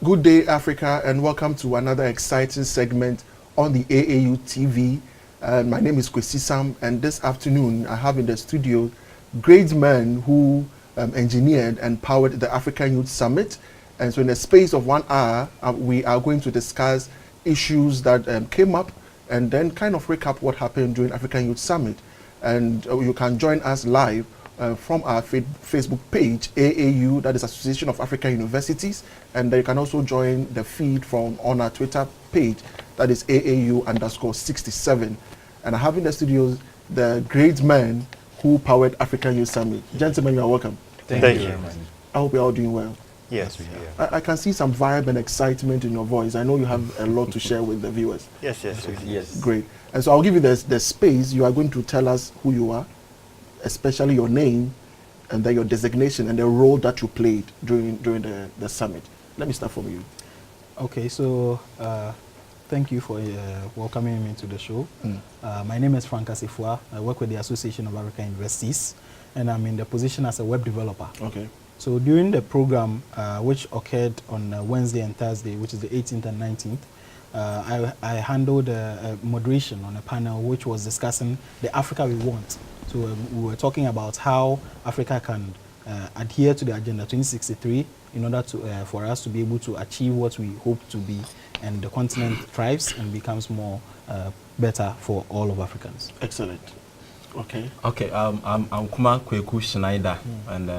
Good day, Africa, and welcome to another exciting segment on the AAU TV. My name is Kwesi Sam, and this afternoon I have in the studio great men who engineered and powered the African Youth Summit. And so in the space of 1 hour, we are going to discuss issues that came up and then kind of recap what happened during African Youth Summit. And you can join us live from our Facebook page, AAU, that is Association of African Universities, and you can also join the feed from on our Twitter page, that is AAU_67. And I have in the studios the great men who powered African Youth Summit. Gentlemen, you are welcome. Thank you very much. I hope you're all doing well. Yes, we are. I can see some vibe and excitement in your voice. I know you have a lot to share with the viewers. Yes. Great. And so I'll give you the space. You are going to tell us who you are, especially your name, and then your designation and the role that you played during the summit. Let me start from you. Okay, so thank you for welcoming me to the show. My name is Asefuah. I work with the Association of African Universities, and I'm in the position as a web developer. Okay. So during the program, which occurred on Wednesday and Thursday, which is the 18th and 19th, I handled moderation on a panel which was discussing the Africa we want. So we were talking about how Africa can adhere to the Agenda 2063 in order to for us to be able to achieve what we hope to be, and the continent thrives and becomes more better for all of Africans. Excellent. Okay. Okay, I'm Ankomah Schenineda, and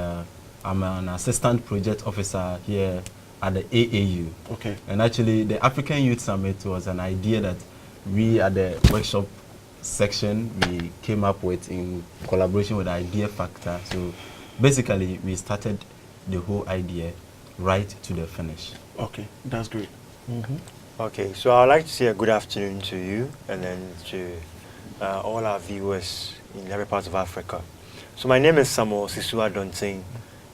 I'm an assistant project officer here at the AAU. Okay. And actually, the African Youth Summit was an idea that we at the workshop section, we came up with in collaboration with Idea Factor. So basically, we started the whole idea right to the finish. Okay, that's great. Okay, so I'd like to say a good afternoon to you and then to all our viewers in every part of Africa. So my name is Samuel Adonteng,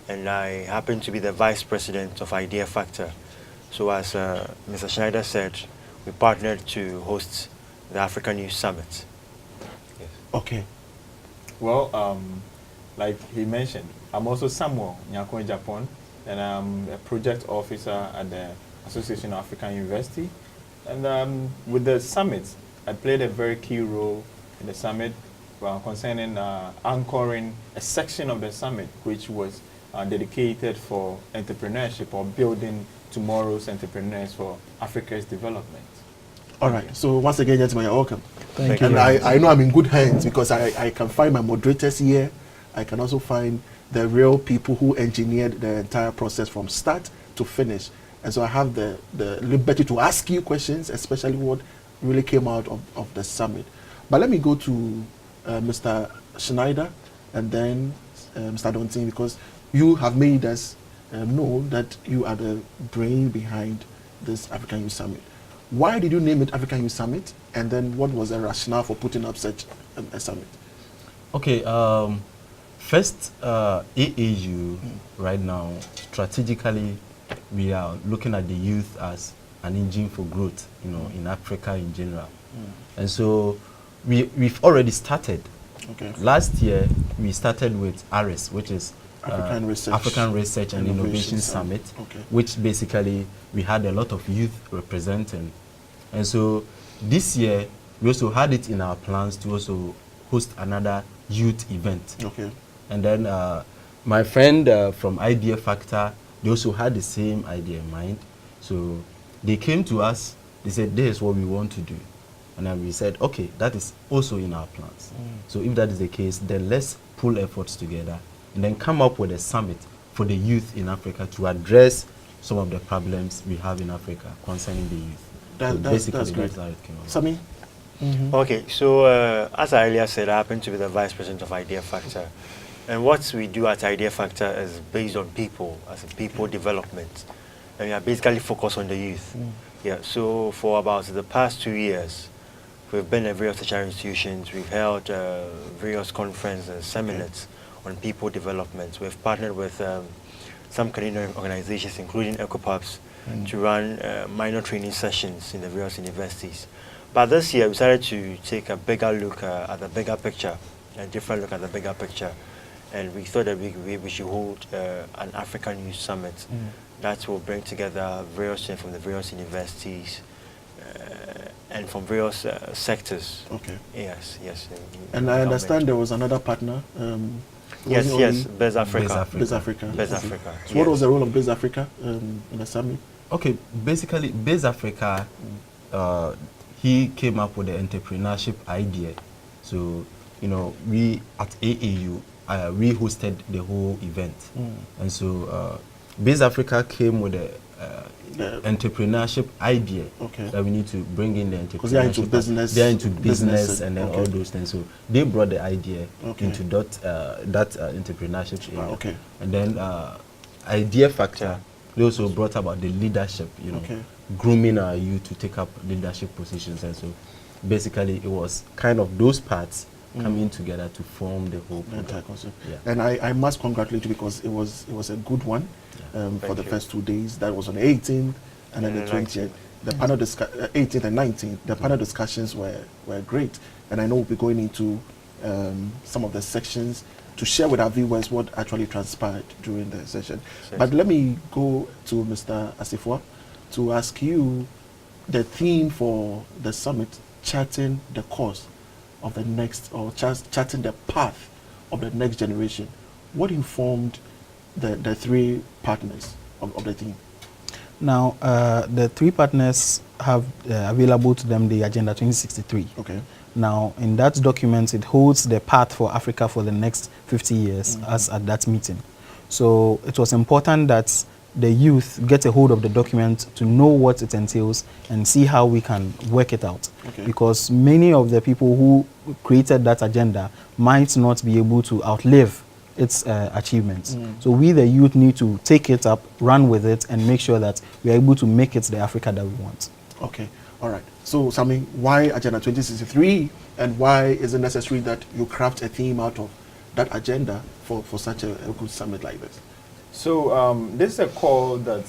and I happen to be the Vice President of Idea Factor. So as Mr. Schenineda said, we partnered to host the African Youth Summit. Yes. Okay. Well, like he mentioned, I'm also Samuel Nyako Agyapong, and I'm a project officer at the Association of African University. And with the summit, I played a very key role in the summit concerning anchoring a section of the summit which was dedicated for entrepreneurship or building tomorrow's entrepreneurs for Africa's development. All right. So once again, gentlemen, you're welcome. Thank you. And I know I'm in good hands because I can find my moderators here. I can also find the real people who engineered the entire process from start to finish. And so I have the liberty to ask you questions, especially what really came out of the summit. But let me go to Mr. Schenineda and then Mr. Adonteng, because you have made us know that you are the brain behind this African Youth Summit. Why did you name it African Youth Summit? And then what was the rationale for putting up such a summit? Okay, first, AAU right now, strategically, we are looking at the youth as an engine for growth, in Africa in general. And so we've already started. Okay. Last year, we started with ARIS, which is African Research and Innovation Summit, which basically we had a lot of youth representing. And so this year, we also had it in our plans to also host another youth event. Okay. And then my friend from Idea Factor, they also had the same idea in mind. So they came to us, they said, this is what we want to do. And then we said, okay, that is also in our plans. So if that is the case, then let's pull efforts together and then come up with a summit for the youth in Africa to address some of the problems we have in Africa concerning the youth. That's great. Sami? Okay, so as I earlier said, I happen to be the Vice President of Idea Factor. And what we do at Idea Factor is based on people, as in people development. And we are basically focused on the youth. Yeah, so for about the past 2 years, we've been at various tertiary institutions. We've held various conferences and seminars on people development. We've partnered with some Canadian organizations, including ECOPAPS, to run minor training sessions in the various universities. But this year, we decided to take a bigger look at the bigger picture, a different look at the bigger picture. And we thought that we should hold an African Youth Summit that will bring together various students from the various universities and from various sectors. Okay. Yes, yes. And I understand there was another partner. Yes, yes, Bez Africa. Bez Africa. Bez Africa. So what was the role of Bez Africa in the summit? Okay, basically, Bez Africa, he came up with the entrepreneurship idea. So, you know, we at AAU, we hosted the whole event. And so, Bez Africa came with the entrepreneurship idea that we need to bring in the entrepreneurship. Because they're into business. They're into business and then all those things. So they brought the idea into that entrepreneurship area. And then Idea Factor, they also brought about the leadership, you know, grooming our youth to take up leadership positions. And so basically it was kind of those parts coming together to form the whole program. And I must congratulate you because it was a good one. For the first 2 days. That was on the 18th and then the 20th. The panel 18th and 19th. The panel discussions were great, and I know we'll be going into some of the sections to share with our viewers what actually transpired during the session. But let me go to Mr. Asefuah to ask you the theme for the summit: charting the course of the next, or charting the path of the next generation. What informed the three partners of the team? Now, the three partners have available to them the Agenda 2063. Okay. Now, in that document, it holds the path for Africa for the next 50 years as at that meeting. So it was important that the youth get a hold of the document to know what it entails and see how we can work it out. Because many of the people who created that agenda might not be able to outlive its achievements. So we, the youth, need to take it up, run with it, and make sure that we are able to make it the Africa that we want. Okay, all right. So, Sami, why Agenda 2063, and why is it necessary that you craft a theme out of that agenda for such a good summit like this? So, this is a call that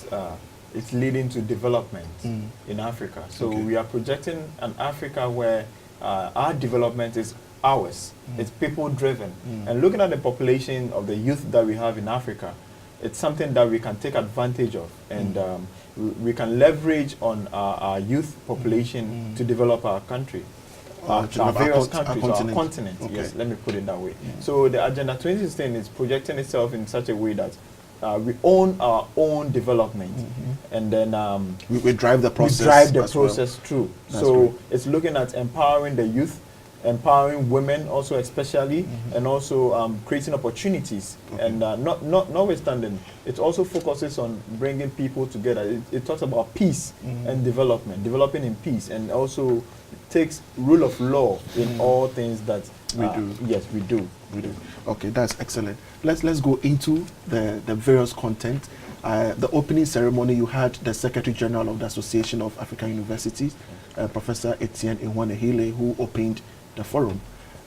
is leading to development in Africa. So, we are projecting an Africa where our development is ours. It's people-driven. And looking at the population of the youth that we have in Africa, it's something that we can take advantage of. And we can leverage on our youth population to develop our country. Our various countries, our continent. Yes, let me put it that way. So the Agenda 2016 is projecting itself in such a way that we own our own development, and then we drive the process. We drive the process through. So it's looking at empowering the youth, empowering women also especially, and also creating opportunities. And notwithstanding, it also focuses on bringing people together. It talks about peace and development, developing in peace, and also takes rule of law in all things that we do. Yes, we do. We do. Okay, that's excellent. Let's go into the various content. The opening ceremony, you had the Secretary General of the Association of African Universities, Professor Etienne Iwanehile, who opened the forum,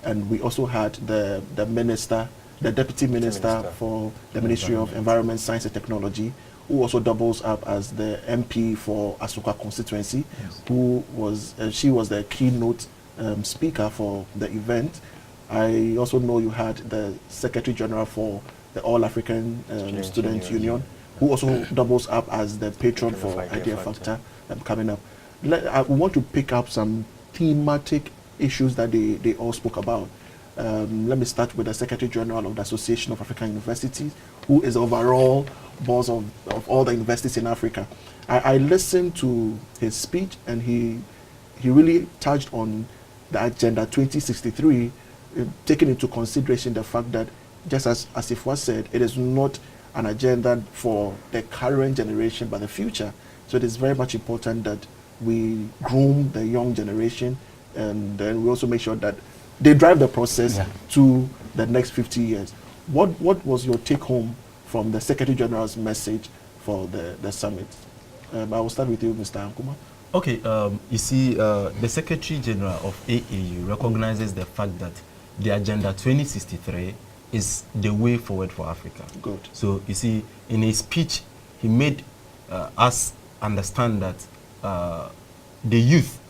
and we also had the minister, the deputy minister for the Ministry of Environment, Science and Technology, who also doubles up as the MP for Asefuah constituency, who was she was the keynote speaker for the event. I also know you had the Secretary General for the All African Student Union, who also doubles up as the patron for Idea Factor coming up. I want to pick up some thematic issues that they all spoke about. Let me start with the Secretary General of the Association of African Universities, who is overall boss of all the universities in Africa. I listened to his speech, and he really touched on the Agenda 2063, taking into consideration the fact that, just as Asefuah said, it is not an agenda for the current generation but the future. So it is very much important that we groom the young generation, and then we also make sure that they drive the process to the next 50 years. What was your take home from the Secretary General's message for the summit? I will start with you, Mr. Ankomah. Okay, you see, the Secretary General of AAU recognizes the fact that the Agenda 2063 is the way forward for Africa. Good. So, you see, in his speech, he made us understand that the youth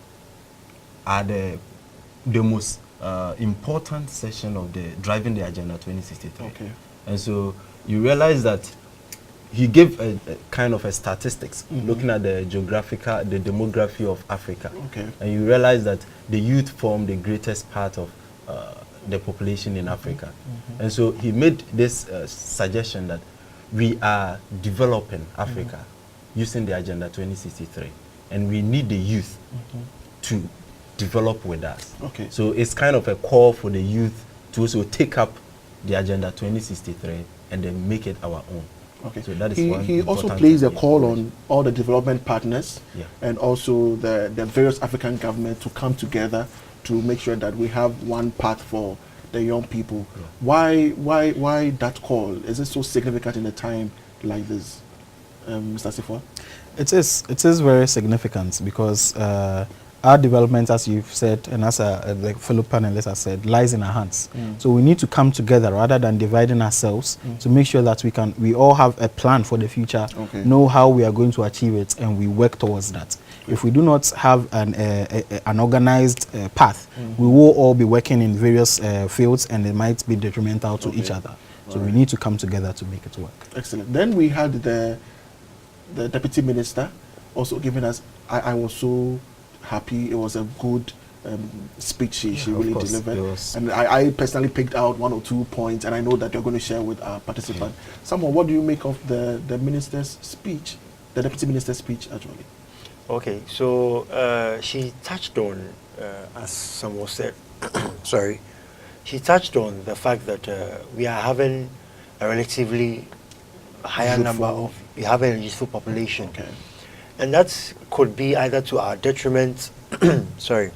are the most important section of the driving the Agenda 2063. Okay. And so you realize that he gave a kind of a statistics looking at the demography of Africa. Okay. And you realize that the youth form the greatest part of the population in Africa. And so he made this suggestion that we are developing Africa using the Agenda 2063, and we need the youth to develop with us. Okay. So it's kind of a call for the youth to also take up the Agenda 2063 and then make it our own. Okay. So that is he also plays a call on all the development partners and also the various African governments to come together to make sure that we have one path for the young people. Why that call? Is it so significant in a time like this, Mr. Asefuah? It is very significant because our development, as you've said, and as the fellow panelists have said, lies in our hands. So we need to come together rather than dividing ourselves to make sure that we all have a plan for the future, know how we are going to achieve it, and we work towards that. If we do not have an organized path, we will all be working in various fields, and it might be detrimental to each other. So we need to come together to make it work. Excellent. Then we had the Deputy Minister also giving us, I was so happy. It was a good speech she really delivered. And I personally picked out 1 or 2 points, and I know that you're going to share with our participants. Samuel, what do you make of the minister's speech, the Deputy Minister's speech, actually? Okay, so she touched on, as someone said, sorry, she touched on the fact that we are having a relatively higher number of, we have a youthful population. Okay. And that could be either to our detriment, sorry,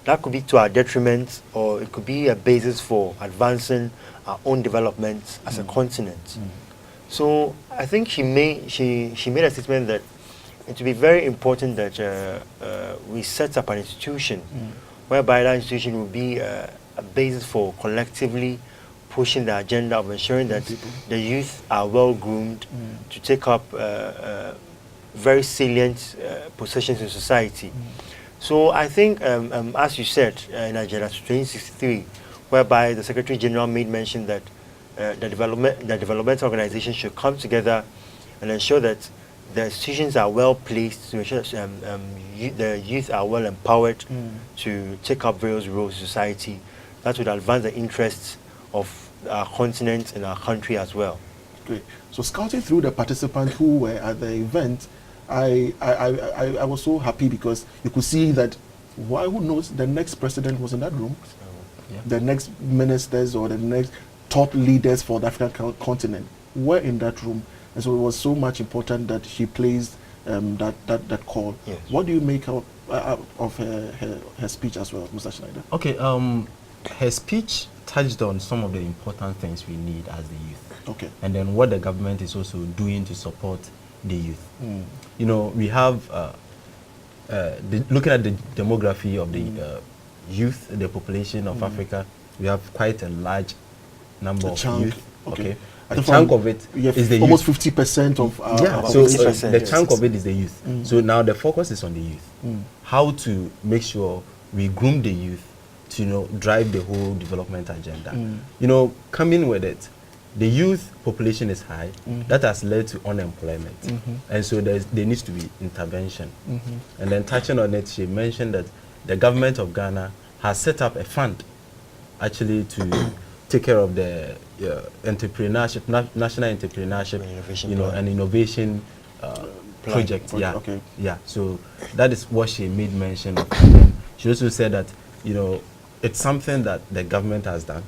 that could be to our detriment, or it could be a basis for advancing our own development as a continent. So I think she made a statement that it would be very important that we set up an institution whereby that institution will be a basis for collectively pushing the agenda of ensuring that the youth are well groomed to take up very salient positions in society. So I think, as you said, in Agenda 2063, whereby the Secretary General made mention that the developmental organizations should come together and ensure that the institutions are well placed to ensure that the youth are well empowered to take up various roles in society. That would advance the interests of our continent and our country as well. Great. So scouting through the participants who were at the event, I was so happy because you could see that, who knows, the next president was in that room, the next ministers or the next top leaders for the African continent were in that room. And so it was so much important that she placed that call. Yes. What do you make of her speech as well, Mr. Schenineda? Okay, her speech touched on some of the important things we need as the youth. Okay. And then what the government is also doing to support the youth. You know, we have, looking at the demography of the youth, the population of Africa, we have quite a large number of youth. Okay. A chunk of it is the almost youth. 50% of so the chunk of it is the youth. So now the focus is on the youth. How to make sure we groom the youth to, you know, drive the whole development agenda. You know, coming with it, the youth population is high. That has led to unemployment. And so there needs to be intervention. And then touching on it, she mentioned that the government of Ghana has set up a fund actually to take care of the entrepreneurship, national entrepreneurship, and innovation project. Okay. Yeah. So that is what she made mention of. And then she also said that, you know, it's something that the government has done.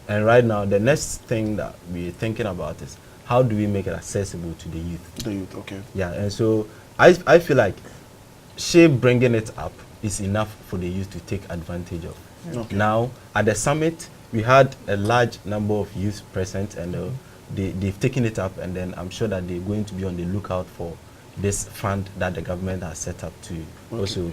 And right now, the next thing that we're thinking about is how do we make it accessible to the youth? The youth, okay. Yeah, and so I feel like she bringing it up is enough for the youth to take advantage of. Okay. Now, at the summit, we had a large number of youth present, and they've taken it up, and then I'm sure that they're going to be on the lookout for this fund that the government has set up to also,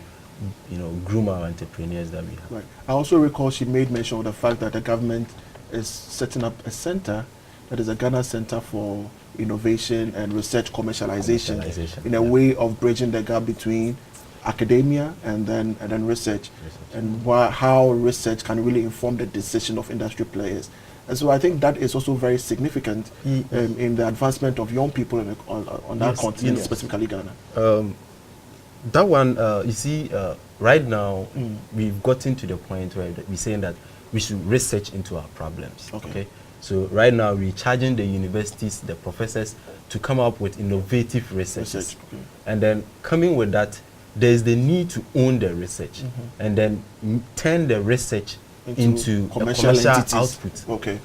you know, groom our entrepreneurs that we have. Right. I also recall she made mention of the fact that the government is setting up a center, that is a Ghana Center for Innovation and Research Commercialization in a way of bridging the gap between academia and then research, and how research can really inform the decision of industry players. And so I think that is also very significant in the advancement of young people on that continent, specifically Ghana. That one, you see, right now, we've gotten to the point where we're saying that we should research into our problems. Okay. So right now, we're charging the universities, the professors, to come up with innovative research. And then coming with that, there's the need to own the research and then turn the research into commercial output. Okay.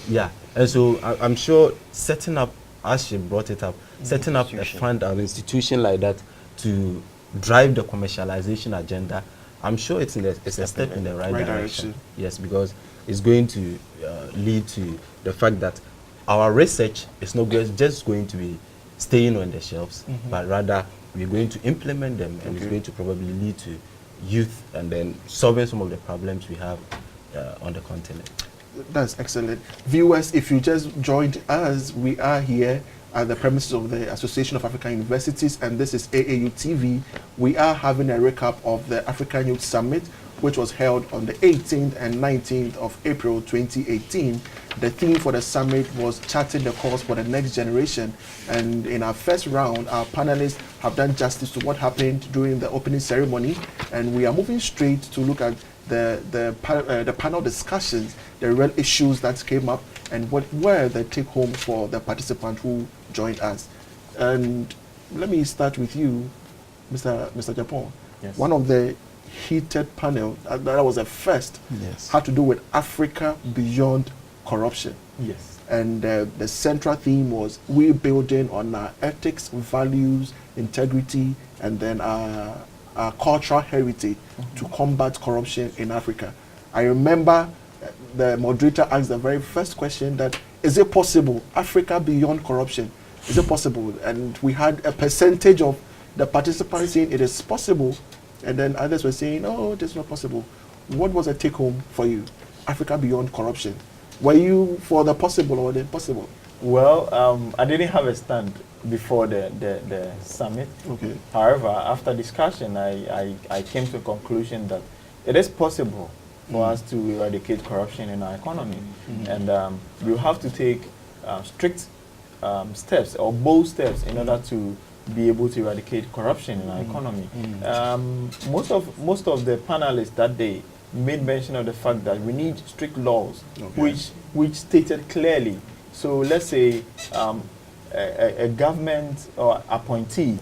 Yeah. And so I'm sure setting up, as she brought it up, setting up a fund, an institution like that to drive the commercialization agenda, I'm sure it's a step in the right direction. Yes, because it's going to lead to the fact that our research is not just going to be staying on the shelves, but rather we're going to implement them, and it's going to probably lead to youth and then solving some of the problems we have on the continent. That's excellent. Viewers, if you just joined us, we are here at the premises of the Association of African Universities, and this is AAU TV. We are having a recap of the African Youth Summit, which was held on the 18th and 19th of April 2018. The theme for the summit was charting the course for the next generation. And in our first round, our panelists have done justice to what happened during the opening ceremony. And we are moving straight to look at the panel discussions, the real issues that came up, and what were the take-home for the participants who joined us. And let me start with you, Mr. Agyapong. Yes. One of the heated panel that was a first had to do with Africa beyond corruption. Yes. And the central theme was we building on our ethics, values, integrity, and then our cultural heritage to combat corruption in Africa. I remember the moderator asked the very first question, that is it possible, Africa beyond corruption? Is it possible? And we had a percentage of the participants saying it is possible, and then others were saying, oh, it is not possible. What was a take home for you, Africa beyond corruption? Were you for the possible or the impossible? Well, I didn't have a stand before the summit. Okay. However, after discussion, I came to a conclusion that it is possible for us to eradicate corruption in our economy. And we have to take strict steps or bold steps in order to be able to eradicate corruption in our economy. Most of the panelists that day made mention of the fact that we need strict laws, which stated clearly. So let's say a government or appointee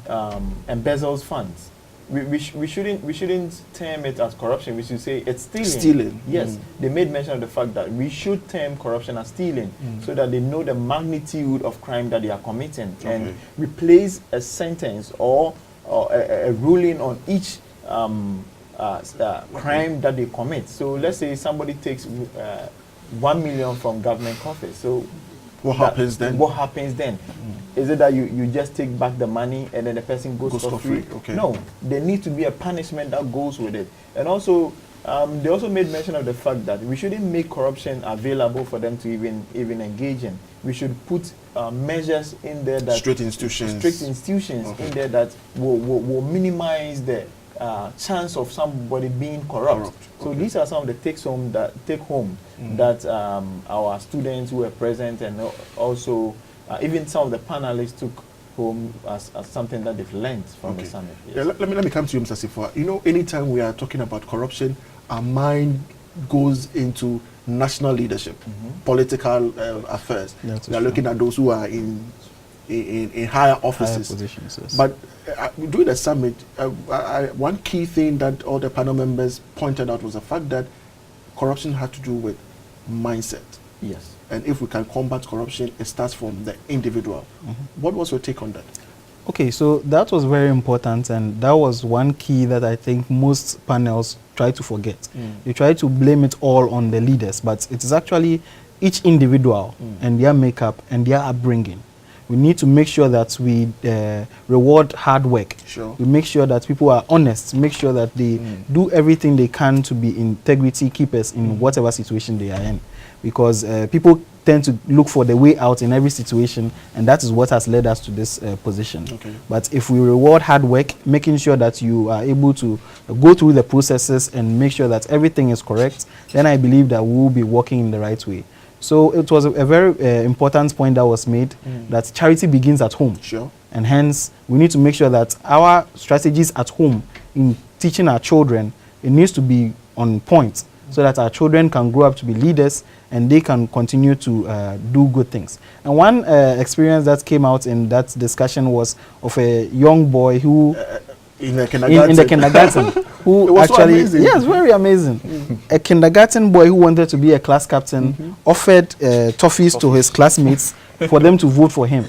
embezzles funds. We shouldn't term it as corruption. We should say it's stealing. Stealing. Yes, they made mention of the fact that we should term corruption as stealing, so that they know the magnitude of crime that they are committing, and replace a sentence or a ruling on each crime that they commit. So let's say somebody takes 1 million from government coffers. So what happens then? What happens then? Is it that you just take back the money and then the person goes for free? Okay. No, there needs to be a punishment that goes with it. And also, they also made mention of the fact that we shouldn't make corruption available for them to even engage in. We should put measures in there that strict institutions in there that will minimize the chance of somebody being corrupt. So these are some of the take home that our students who were present, and also even some of the panelists took home as something that they've learned from the summit. Yes. Yeah, let me come to you, Mr. Asefuah. You know, anytime we are talking about corruption, our mind goes into national leadership, political affairs. We are looking at those who are in higher offices. Higher positions, yes. But during the summit, one key thing that all the panel members pointed out was the fact that corruption had to do with mindset. Yes. And if we can combat corruption, it starts from the individual. What was your take on that? Okay, so that was very important, and that was one key that I think most panels try to forget. They try to blame it all on the leaders, but it is actually each individual and their makeup and their upbringing. We need to make sure that we reward hard work. Sure. We make sure that people are honest, make sure that they do everything they can to be integrity keepers in whatever situation they are in. Because people tend to look for the way out in every situation, and that is what has led us to this position. Okay. But if we reward hard work, making sure that you are able to go through the processes and make sure that everything is correct, then I believe that we will be walking in the right way. So it was a very important point that was made, that charity begins at home. Sure. And hence, we need to make sure that our strategies at home in teaching our children, it needs to be on point, so that our children can grow up to be leaders and they can continue to do good things. And one experience that came out in that discussion was of a young boy who in the kindergarten, in the kindergarten who It was so actually, amazing. yes, very amazing. A kindergarten boy who wanted to be a class captain offered toffees to his classmates for them to vote for him,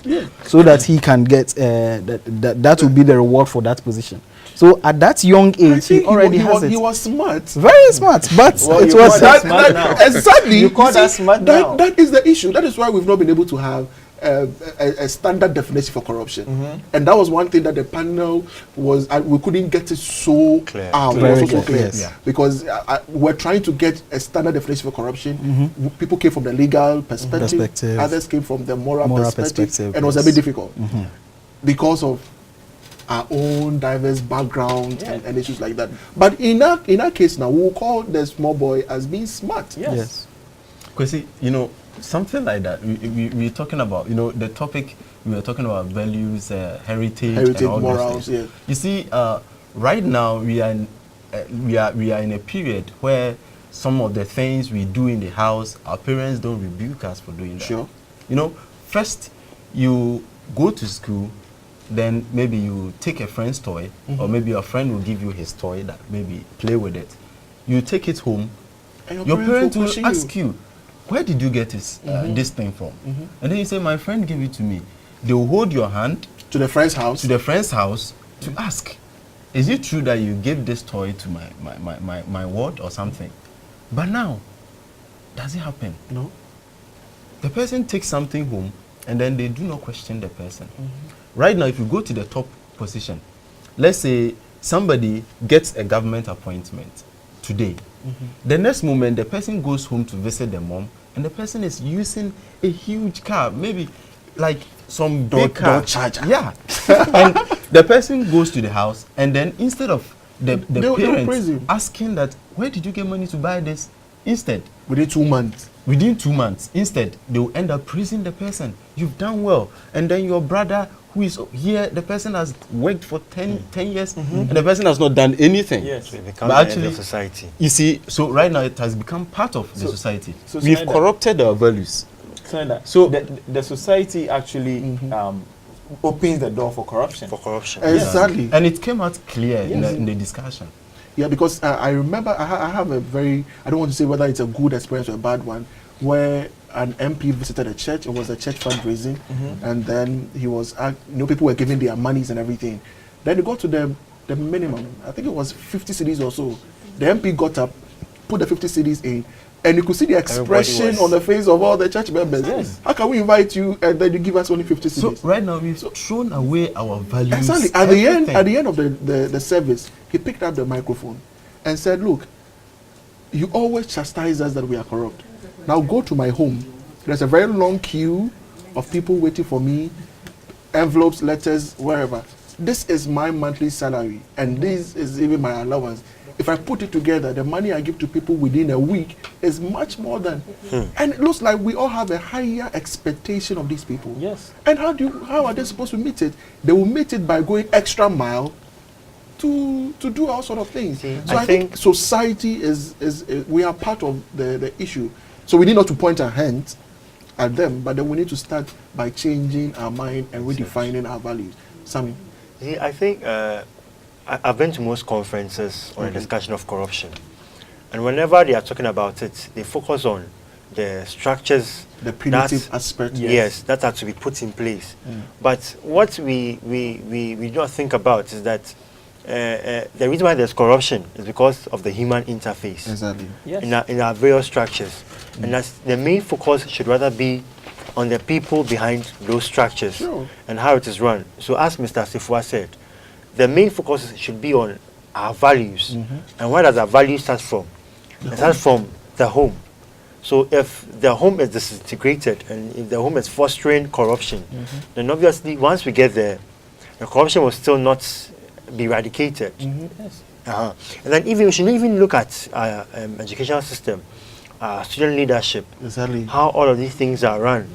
so that he can get that will be the reward for that position. So at that young I age, he think already he has was, it. he was smart. Very smart, but Well, it you was call that smart now. Exactly. You call that see, smart now. that is the issue. That is why we've not been able to have a standard definition for corruption. And that was one thing that the panel was, we couldn't get it so Clear. out. It Very was so clear, clear. yes. Yeah. Because we're trying to get a standard definition for corruption. People came from the legal perspective. Others came from the moral perspective. And it was a bit yes. difficult because of our own diverse background and issues like that. But in our case now, we will call the small boy as being smart. Yes. Kwesi, something like that. We're talking about, the topic, we were talking about values, heritage, and all morals, those things. You see, right now we are in a period where some of the things we do in the house, our parents don't rebuke us for doing that. Sure. First you go to school, then maybe you take a friend's toy, or maybe your friend will give you his toy, that maybe play with it. You take it home, And your parents will question ask you, where did you get this thing from? And then you say, my friend gave it to me. They will hold your hand to the friend's house. to ask, is it true that you gave this toy to my ward or something? But now, does it happen? No. The person takes something home, and then they do not question the person. Right now, if you go to the top position, let's say somebody gets a government appointment today. The next moment, the person goes home to visit the mom, and the person is using a huge car, maybe like some big car. Dodge Charger. Yeah. And the person goes to the house, and then instead of the They'll praise parents him. asking that, where did you get money to buy this? Instead, Within 2 months. within 2 months, instead, they will end up praising the person. You've done well. And then your brother, who is here, the person has worked for 10 years, and the person has not done anything. Yes. So it becomes But the end actually, of society. you see, so right now it has become part of the society. so We've Schenineda- corrupted our values. So So- the society actually opens the door for corruption. For corruption. Exactly. And it came out clear Yes. in the discussion. Yeah, because I remember I have a very, I don't want to say whether it's a good experience or a bad one, where an MP visited a church. It was a church fundraising, and then he was, people were giving their monies and everything. Then they got to the minimum. I think it was 50 cedis or so. The MP got up, put the 50 cedis in, and you could see the expression was- on the face of all the church members. Yes. How can we invite you and then you give us only 50 So cedis? right now we've thrown away our values. Exactly. At the everything. end of the service, he picked up the microphone and said, "Look, you always chastise us that we are corrupt. Now go to my home. There's a very long queue of people waiting for me, envelopes, letters, wherever. This is my monthly salary, and this is even my allowance. If I put it together, the money I give to people within a week is much more than." And it looks like we all have a higher expectation of these people. Yes. And how are they supposed to meet it? They will meet it by going extra mile to do all sort of things. See, So I I think think- society is we are part of the issue. So we need not to point our hands at them, but then we need to start by changing our mind and redefining our values. Sammy. See, I think I've been to most conferences on a discussion of corruption. And whenever they are talking about it, they focus on the structures, The punitive that- aspect. yes, that are to be put in place. But what we do not think about is that the reason why there's corruption is because of the human interface Exactly. Yes. in our various structures. And that's the main focus should rather be on the people behind those structures Sure. and how it is run. So as Mr. Asefuah said, the main focus should be on our values. And where does our value start from? It starts from the home. So if the home is disintegrated and if the home is fostering corruption, then obviously once we get there, the corruption will still not be eradicated. Yes. And then even we should even look at our educational system. student leadership, Exactly. how all of these things are run.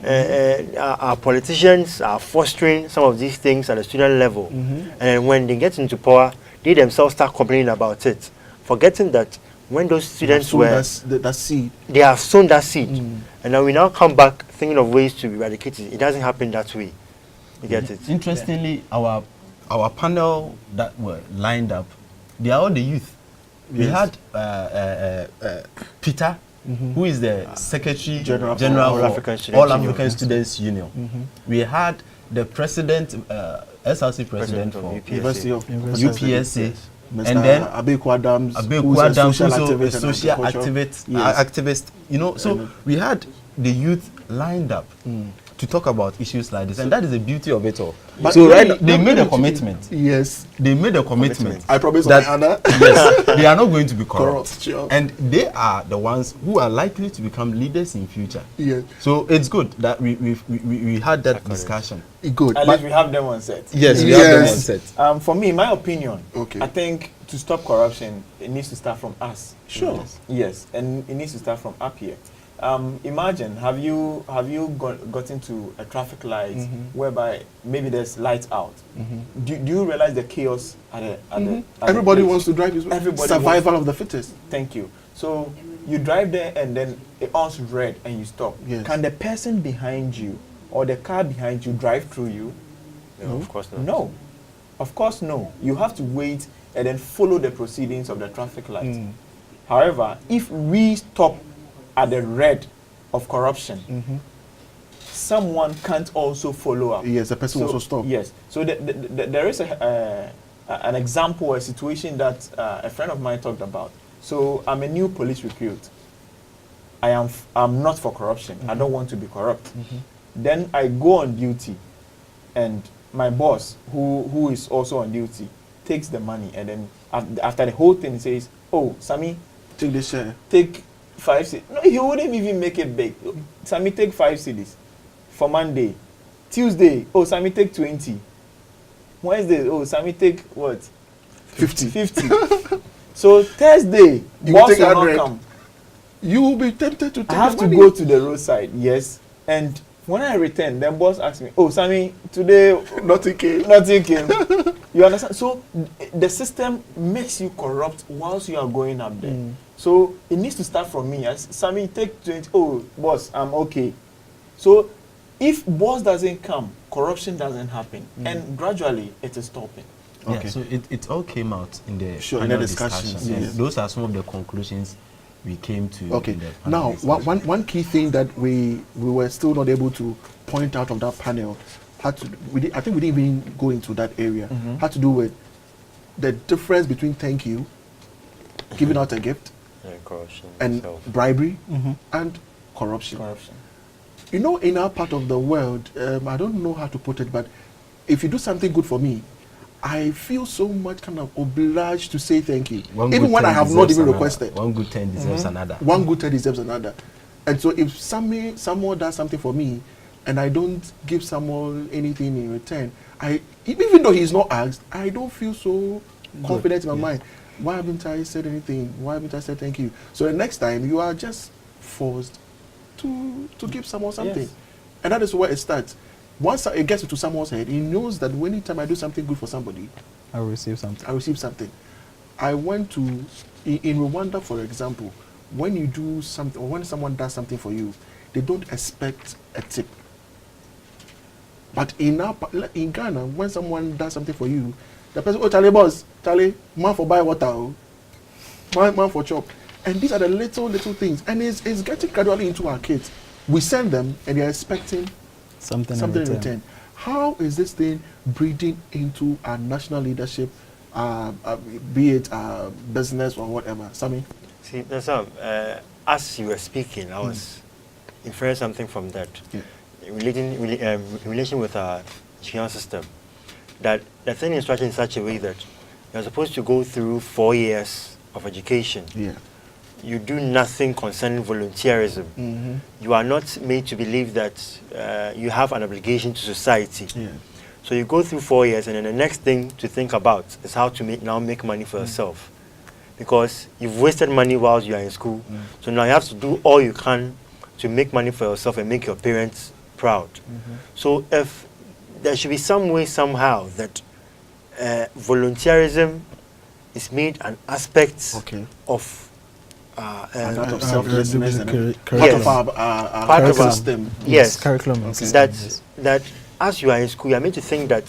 Our politicians are fostering some of these things at the student level. And when they get into power, they themselves start complaining about it, forgetting that when those students were, that seed. they have sown that seed. And now we now come back thinking of ways to eradicate it. It doesn't happen that way. You get it? Interestingly, our panel that were lined up, they are all the youth. We had Peter, who is the Secretary General of All African Students Union. We had the President, SRC President for University of UPSA. Mr. And then Abeku Adams, Abeku Adams, who's a a social activist. You know, so we had the youth lined up to talk about issues like this, and that is the beauty of it all. But So they made a commitment. Yes. They made a commitment. I promise that on Anna. yes, they are not going to be corrupt, Sure. and they are the ones who are likely to become leaders in future. Yes. So it's good that we had that discussion. Good. At least we have them on set. Yes, we have them on Yes. set. For me, my opinion, Okay. I think to stop corruption, it needs to start from us. Sure. Yes, and it needs to start from up here. Imagine, have you gotten to a traffic light whereby maybe there's lights out? Do you realize the chaos at the Everybody place? wants to drive his Everybody survival of the fittest. Thank you. So you drive there and then it on's red and you stop. Yes. Can the person behind you or the car behind you drive through you? No, of course not. No. Of course, no. You have to wait and then follow the proceedings of the traffic light. However, if we stop at the red of corruption, someone can't also follow up. Yes, the person also stop. Yes. So there is an example, a situation that a friend of mine talked about. So I'm a new police recruit. I'm not for corruption. I don't want to be corrupt. Then I go on duty, and my boss, who is also on duty, takes the money, and then after the whole thing, he says, "Oh, Sammy, Take the share. take 5 cedis." No, he wouldn't even make it big. Sammy, take 5 cedis for Monday. Tuesday, oh, Sammy, take 20. Wednesday, oh, Sammy, take what? 50. So Thursday, You boss take will not 100. come. You will be tempted to take I have the to money. go to the roadside, yes. And when I return, then boss asks me, "Oh, Sammy, today Nothing came. nothing came." You understand? So the system makes you corrupt whilst you are going up there. So it needs to start from me. As Sammy, take 20. Oh, boss, I'm okay. So if boss doesn't come, corruption doesn't happen, and gradually it is stopping. Okay. Yeah, so it all came out in the Sure, in panel the discussions, discussion. yes. Those are some of the conclusions we came to. Okay. In the panel Now, discussion. one key thing that we were still not able to point out of that panel I think we didn't even go into that area. Had to do with the difference between thank you, giving out a gift, corruption, and bribery, and corruption. You know, in our part of the world, I don't know how to put it, but if you do something good for me, I feel so much kind of obliged to say thank you, even when I have not even requested. One good turn deserves another. One good turn deserves another. And so if someone does something for me, and I don't give someone anything in return, even though he's not asked, I don't feel so confident in my mind. Why haven't I said anything? Why haven't I said thank you? So the next time, you are just forced to give someone something. Yes. And that is where it starts. Once it gets into someone's head, he knows that anytime I do something good for somebody, I will receive something. I receive something. I went to, in Rwanda, for example, when you do something, or when someone does something for you, they don't expect a tip. But in Ghana, when someone does something for you, the person, "Oh, Charlie, boss, Charlie, man for buy water, oh. man for chop." And these are the little things. And it's getting gradually into our kids. We send them, and they're expecting Something in return. How is this thing breeding into our national leadership, be it business or whatever? Sammy? See, as you were speaking, I was inferring something from that. Yeah. In relation with our education system, that the thing is structured in such a way that you're supposed to go through 4 years of education. Yeah. You do nothing concerning volunteerism. You are not made to believe that you have an obligation to society. Yeah. So you go through 4 years, and then the next thing to think about is how to make money for yourself. because you've wasted money while you are in school. So now you have to do all you can to make money for yourself and make your parents proud. So if there should be some way, somehow, that volunteerism is made an aspect of and out of selflessness and part of our system. Yes, curriculum. That as you are in school, you are meant to think that,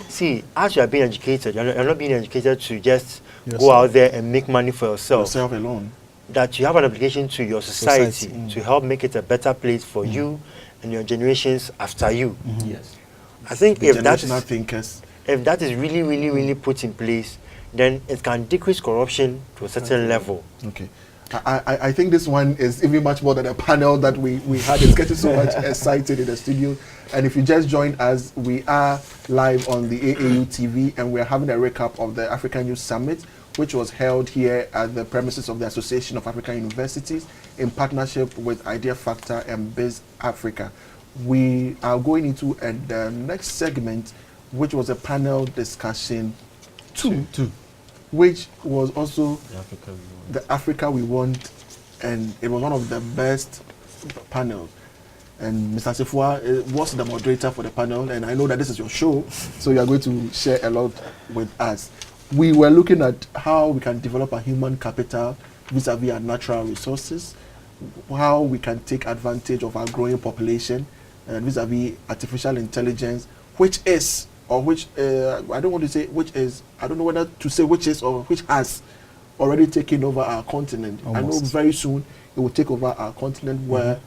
see, as you are being educated, you're not being educated to just go out there and make money for yourself alone. That you have an obligation to your society to help make it a better place for you and your generations after you. Yes. I think if that is really put in place, then it can decrease corruption to a certain level. Okay. I think this one is even much more than a panel that we had. It's getting so much excited in the studio. And if you just joined us, we are live on the AAU TV, and we're having a recap of the African Youth Summit, which was held here at the premises of the Association of African Universities in partnership with Idea Factor and Biz Africa. We are going into the next segment, which was a panel discussion two, which was also the Africa we want, and it was one of the best panels. And Mr. Asefuah was the moderator for the panel, and I know that this is your show, so you are going to share a lot with us. We were looking at how we can develop a human capital vis-a-vis our natural resources, how we can take advantage of our growing population, and vis-a-vis artificial intelligence, which is, or which, I don't want to say which is, I don't know whether to say which is or which has already taken over our continent. Almost. I know very soon it will take over our continent, where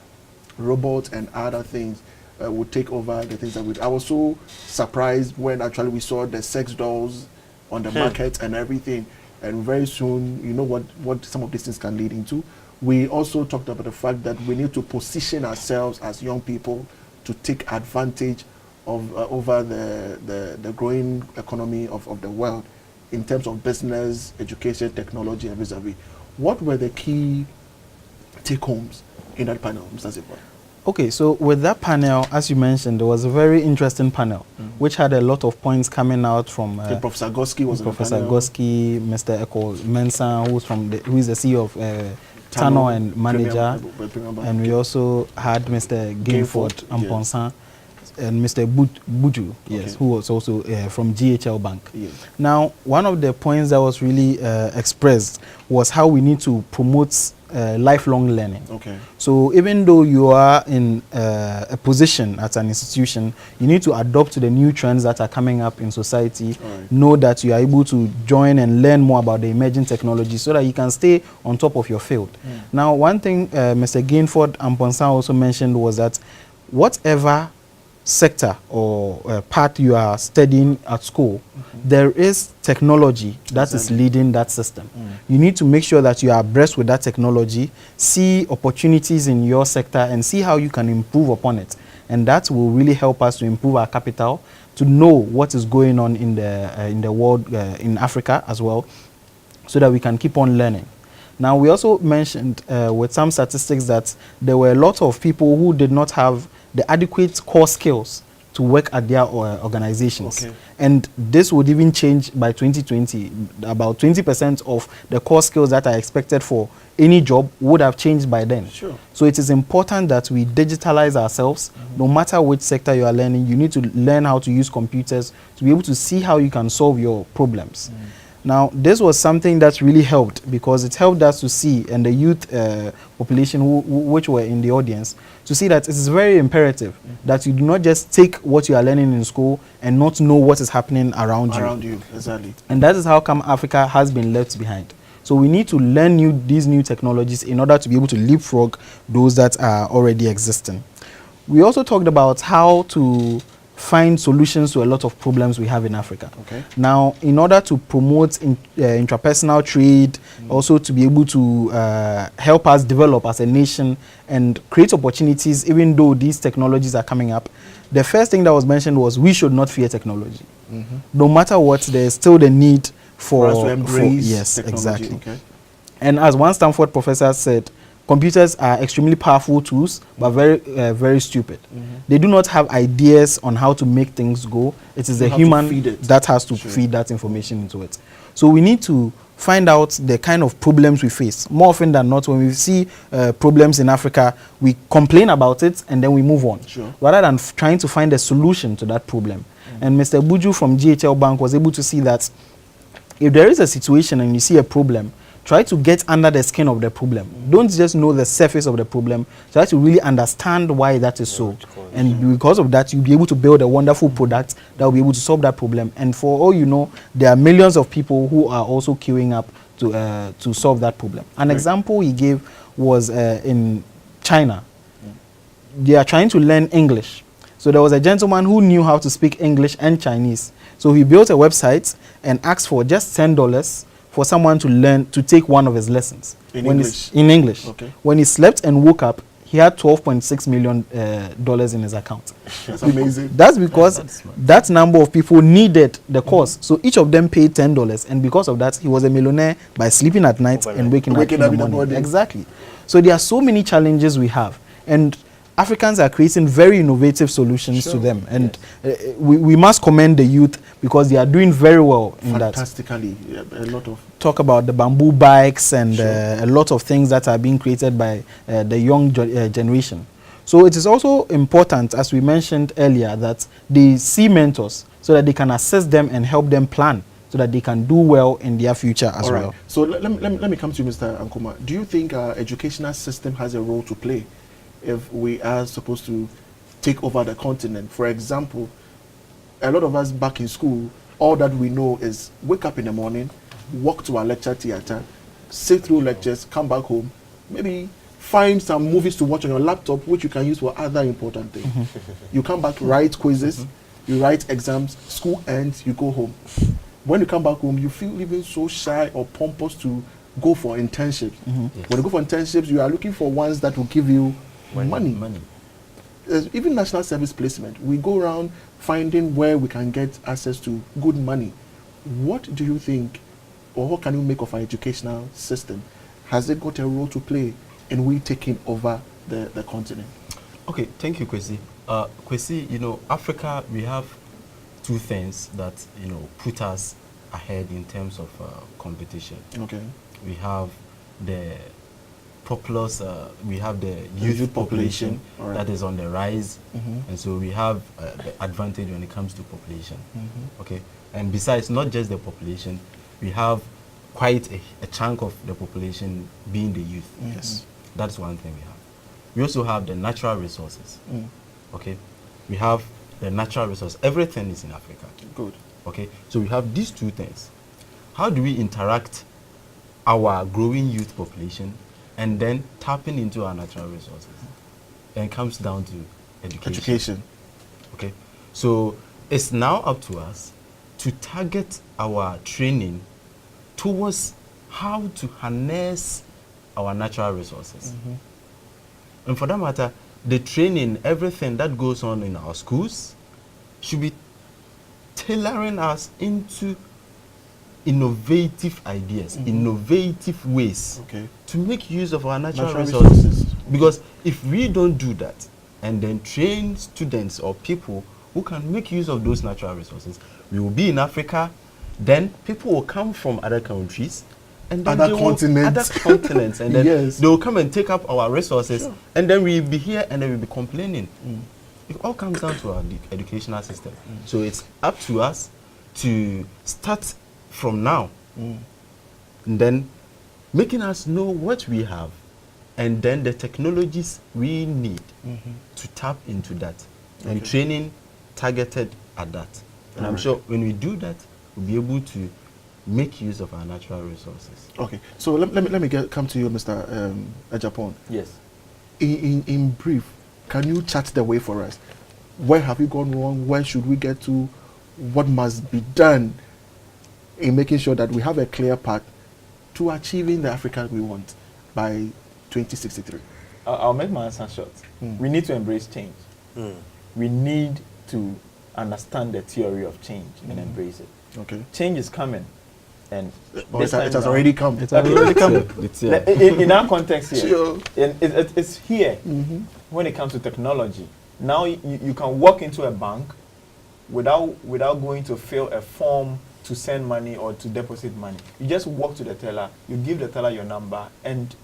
robots and other things will take over the things that we do. I was so surprised when actually we saw the sex dolls on the market and everything, and very soon, you know what some of these things can lead into. We also talked about the fact that we need to position ourselves as young people to take advantage of over the growing economy of the world in terms of business, education, technology, and vis-a-vis. What were the key take-homes in that panel, Mr. Asefuah? Okay, so with that panel, as you mentioned, there was a very interesting panel, which had a lot of points coming out from Professor Goski was Professor Goski, Mr. Eko Mensah, who is the CEO of Tano and manager, and we also had Mr. Gainford Amponsan and Mr. Buju, who was also from GHL Bank. Now, one of the points that was really expressed was how we need to promote lifelong learning. So even though you are in a position at an institution, you need to adopt to the new trends that are coming up in society, know that you are able to join and learn more about the emerging technology so that you can stay on top of your field. Now, one thing Mr. Gainford Amponsan also mentioned was that whatever sector or part you are studying at school, there is technology that is leading that system. You need to make sure that you are abreast with that technology, see opportunities in your sector, and see how you can improve upon it. And that will really help us to improve our capital, to know what is going on in the world, in Africa as well, so that we can keep on learning. Now, we also mentioned with some statistics that there were a lot of people who did not have the adequate core skills to work at their organizations. And this would even change by 2020. About 20% of the core skills that are expected for any job would have changed by then. So it is important that we digitalize ourselves. No matter which sector you are learning, you need to learn how to use computers to be able to see how you can solve your problems. Now, this was something that really helped, because it helped us to see, and the youth population which were in the audience, to see that it is very imperative that you do not just take what you are learning in school and not know what is happening around you. Exactly. And that is how come Africa has been left behind. So we need to learn these new technologies in order to be able to leapfrog those that are already existing. We also talked about how to find solutions to a lot of problems we have in Africa. Now, in order to promote intrapersonal trade, also to be able to help us develop as a nation and create opportunities, even though these technologies are coming up, the first thing that was mentioned was we should not fear technology. No matter what, there's still the need for us to embrace technology. Exactly. And as one Stanford professor said, computers are extremely powerful tools, but very stupid. They do not have ideas on how to make things go. It is a human that has to feed that information into it. So we need to find out the kind of problems we face. More often than not, when we see problems in Africa, we complain about it and then we move on, rather than trying to find a solution to that problem. And Mr. Buju from GHL Bank was able to see that if there is a situation and you see a problem, try to get under the skin of the problem. Don't just know the surface of the problem. Try to really understand why that is so. And because of that, you'll be able to build a wonderful product that will be able to solve that problem. And for all you know, there are millions of people who are also queuing up to solve that problem. An example he gave was in China. They are trying to learn English. So there was a gentleman who knew how to speak English and Chinese. So he built a website and asked for just $10 for someone to learn to take one of his lessons in English. In English. Okay. When he slept and woke up, he had $12.6 million in his account. That's amazing. That's because that number of people needed the course. So each of them paid $10, and because of that, he was a millionaire by sleeping at night and waking up in the morning. Exactly. So there are so many challenges we have, and Africans are creating very innovative solutions to them, and we must commend the youth because they are doing very well in that. Fantastically, a lot of talk about the bamboo bikes and a lot of things that are being created by the young generation. So it is also important, as we mentioned earlier, that they see mentors so that they can assist them and help them plan so that they can do well in their future as well. So let me come to you, Mr. Ankomah. Do you think our educational system has a role to play if we are supposed to take over the continent? For example, a lot of us back in school, all that we know is wake up in the morning, walk to our lecture theater, sit through lectures, come back home, maybe find some movies to watch on your laptop, which you can use for other important things. You come back, write quizzes, you write exams, school ends, you go home. When you come back home, you feel even so shy or pompous to go for internships. When you go for internships, you are looking for ones that will give you money. Even national service placement, we go around finding where we can get access to good money. What do you think, or what can you make of our educational system? Has it got a role to play in we taking over the continent? Okay, thank you, Kwesi. Kwesi, you know, Africa, we have two things that, you know, put us ahead in terms of competition. Okay. We have the populace, we have the youth population that is on the rise, and so we have the advantage when it comes to population. Okay, and besides not just the population, we have quite a chunk of the population being the youth. Yes, that's one thing we have. We also have the natural resources. Okay, we have the natural resource. Everything is in Africa. Good. Okay, so we have these two things. How do we interact our growing youth population and then tapping into our natural resources? And it comes down to education. Okay, so it's now up to us to target our training towards how to harness our natural resources. And for that matter, the training, everything that goes on in our schools should be tailoring us into innovative ideas, innovative ways to make use of our natural resources. Because if we don't do that and then train students or people who can make use of those natural resources, we will be in Africa, then people will come from other countries and then other continents and then they will come and take up our resources, and then we'll be here and then we'll be complaining. It all comes down to our educational system. So it's up to us to start from now, and then making us know what we have and then the technologies we need to tap into that, and training targeted at that. And I'm sure when we do that, we'll be able to make use of our natural resources. Okay, so let me come to you, Mr. Agyapong. Yes. In brief, can you chart the way for us? Where have we gone wrong? Where should we get to? What must be done in making sure that we have a clear path to achieving the Africa we want by 2063? I'll make my answer short. We need to embrace change. We need to understand the theory of change and embrace it. Okay. Change is coming. And it has already come. It's already come. In our context here, it's here when it comes to technology. Now you can walk into a bank without going to fill a form to send money or to deposit money. You just walk to the teller, you give the teller your number, and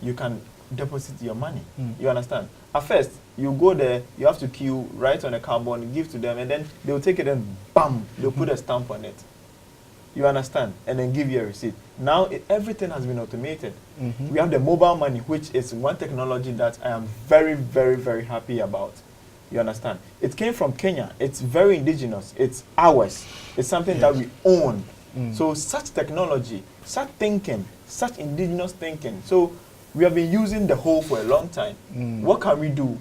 you can deposit your money. You understand? At first, you go there, you have to queue, write on a cardboard, give to them, and then they'll take it and bam, they'll put a stamp on it. You understand? And then give you a receipt. Now, everything has been automated. We have the mobile money, which is one technology that I am very, very, very happy about. You understand? It came from Kenya. It's very indigenous. It's ours. It's something that we own. So such technology, such thinking, such indigenous thinking. So we have been using the whole for a long time. What can we do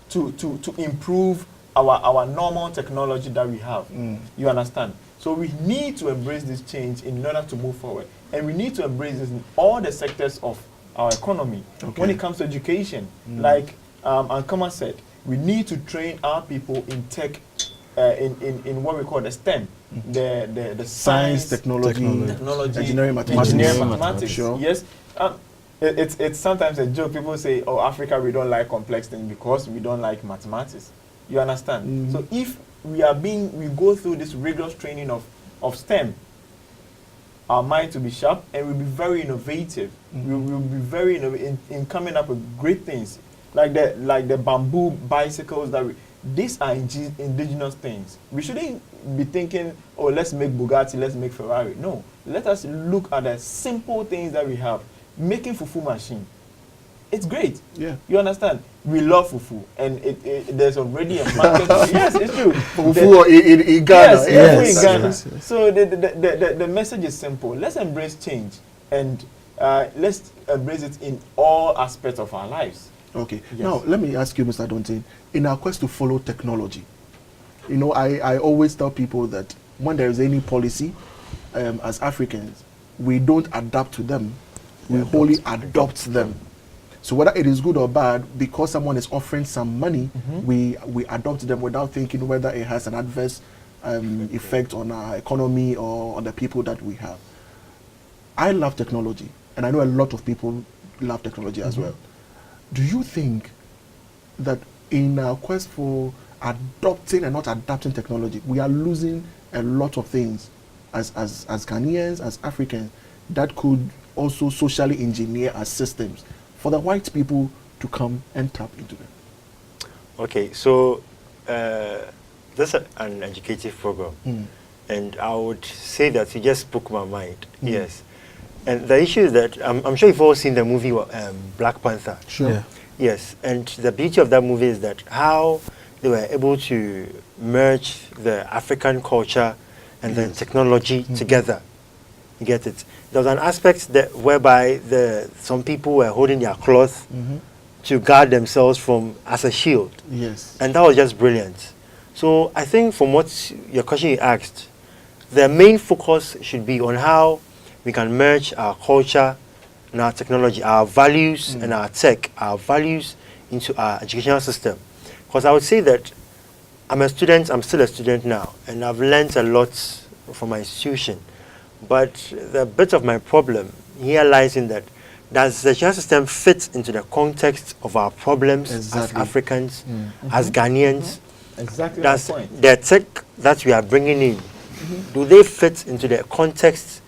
to improve our normal technology that we have? You understand? So we need to embrace this change in order to move forward. And we need to embrace this in all the sectors of our economy. When it comes to education, like Ankomah said, we need to train our people in tech, in what we call the STEM, the science, technology, engineering, mathematics. Sure. Yes. It's sometimes a joke. People say, oh, Africa, we don't like complex things because we don't like mathematics. You understand? So if we go through this rigorous training of STEM, our mind will be sharp and we'll be very innovative. We will be very innovative in coming up with great things. Like the bamboo bicycles these are indigenous things. We shouldn't be thinking, oh, let's make Bugatti, let's make Ferrari. No, let us look at the simple things that we have. Making fufu machine, it's great. Yeah, you understand? We love fufu, and there's already a market. Yes, it's true. Fufu in Ghana. Yes, in Ghana. So the message is simple. Let's embrace change, and let's embrace it in all aspects of our lives. Okay. Yes. Now, let me ask you, Mr. Adonteng, in our quest to follow technology, you know, I always tell people that when there is any policy, as Africans, we don't adapt to them, we wholly adopt them. So whether it is good or bad, because someone is offering some money, we adopt them without thinking whether it has an adverse effect on our economy or on the people that we have. I love technology, and I know a lot of people love technology as well. Do you think that in our quest for adopting and not adapting technology, we are losing a lot of things as Ghanaians, as Africans, that could also socially engineer our systems for the white people to come and tap into them? Okay, so this is an educative program, and I would say that you just spoke my mind. Yes. And the issue is that I'm sure you've all seen the movie Black Panther. Sure. Yeah. Yes, and the beauty of that movie is that how they were able to merge the African culture and the technology together. You get it? There was an aspect that whereby some people were holding their cloth to guard themselves as a shield. Yes. And that was just brilliant. So I think from what your question you asked, the main focus should be on how we can merge our culture and our technology, our values and our tech, our values into our educational system. Because I would say that I'm still a student now, and I've learned a lot from my institution. But the bit of my problem here lies in that does the education system fit into the context of our problems as Africans, as Ghanaians? Exactly. Does the tech that we are bringing in, do they fit into the context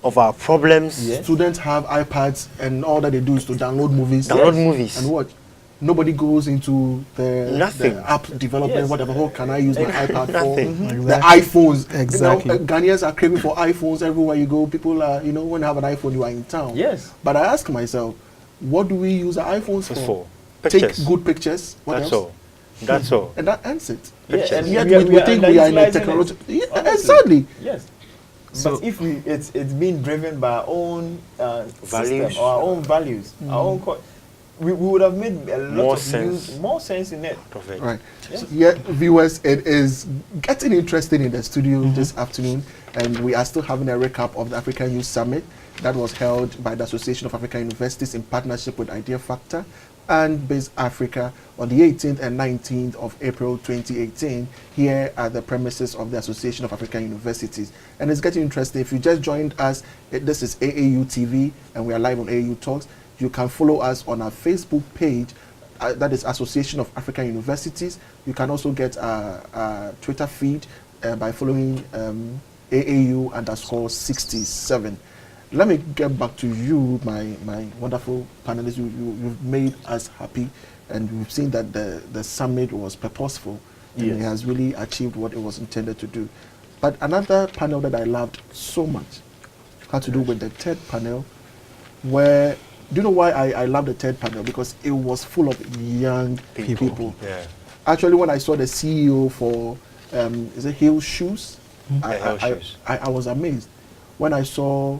of our problems? Yes. Students have iPads and all that they do is to download movies. Movies. And what? Nobody goes into the app development, whatever. What can I use my iPad for? The iPhones. Exactly. You know, Ghanaians are craving for iPhones everywhere you go. People are, you know, when you have an iPhone, you are in town. Yes. But I ask myself, what do we use our iPhones for? Pictures. Take good pictures. What That's else? all. That's all. And that ends it. And yet we think we are in a technology. Exactly. Yes. So but if it's being driven by our own values, system, or our own values, our own we would have made a lot more sense in it. Perfect. Right. Yes. So, yeah, viewers, it is getting interesting in the studio this afternoon, and we are still having a recap of the African Youth Summit that was held by the Association of African Universities in partnership with Idea Factor and Base Africa on the 18th and 19th of April 2018 here at the premises of the Association of African Universities. And it's getting interesting. If you just joined us, this is AAU TV and we are live on AAU Talks. You can follow us on our Facebook page, that is Association of African Universities. You can also get our Twitter feed by following AAU_67. Let me get back to you, my wonderful panelists. You've made us happy, and we've seen that the summit was purposeful, and it has really achieved what it was intended to do. But another panel that I loved so much had to do with the third panel, where, do you know why I love the third panel? Because it was full of young people. Yeah. Actually, when I saw the CEO for, is it Hill Shoes? I was amazed. When I saw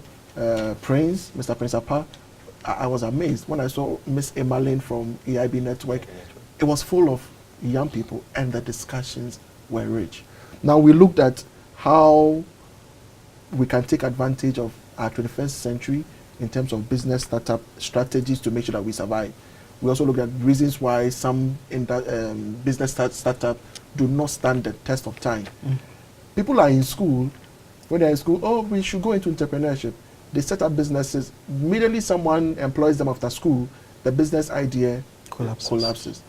Prince, Mr. Prince Apa, I was amazed. When I saw Miss Emmeline from EIB Network, it was full of young people, and the discussions were rich. Now, we looked at how we can take advantage of our 21st century in terms of business startup strategies to make sure that we survive. We also look at reasons why some business startup do not stand the test of time. People are in school. When they're in school, oh, we should go into entrepreneurship. They set up businesses. Immediately someone employs them after school, the business idea collapses.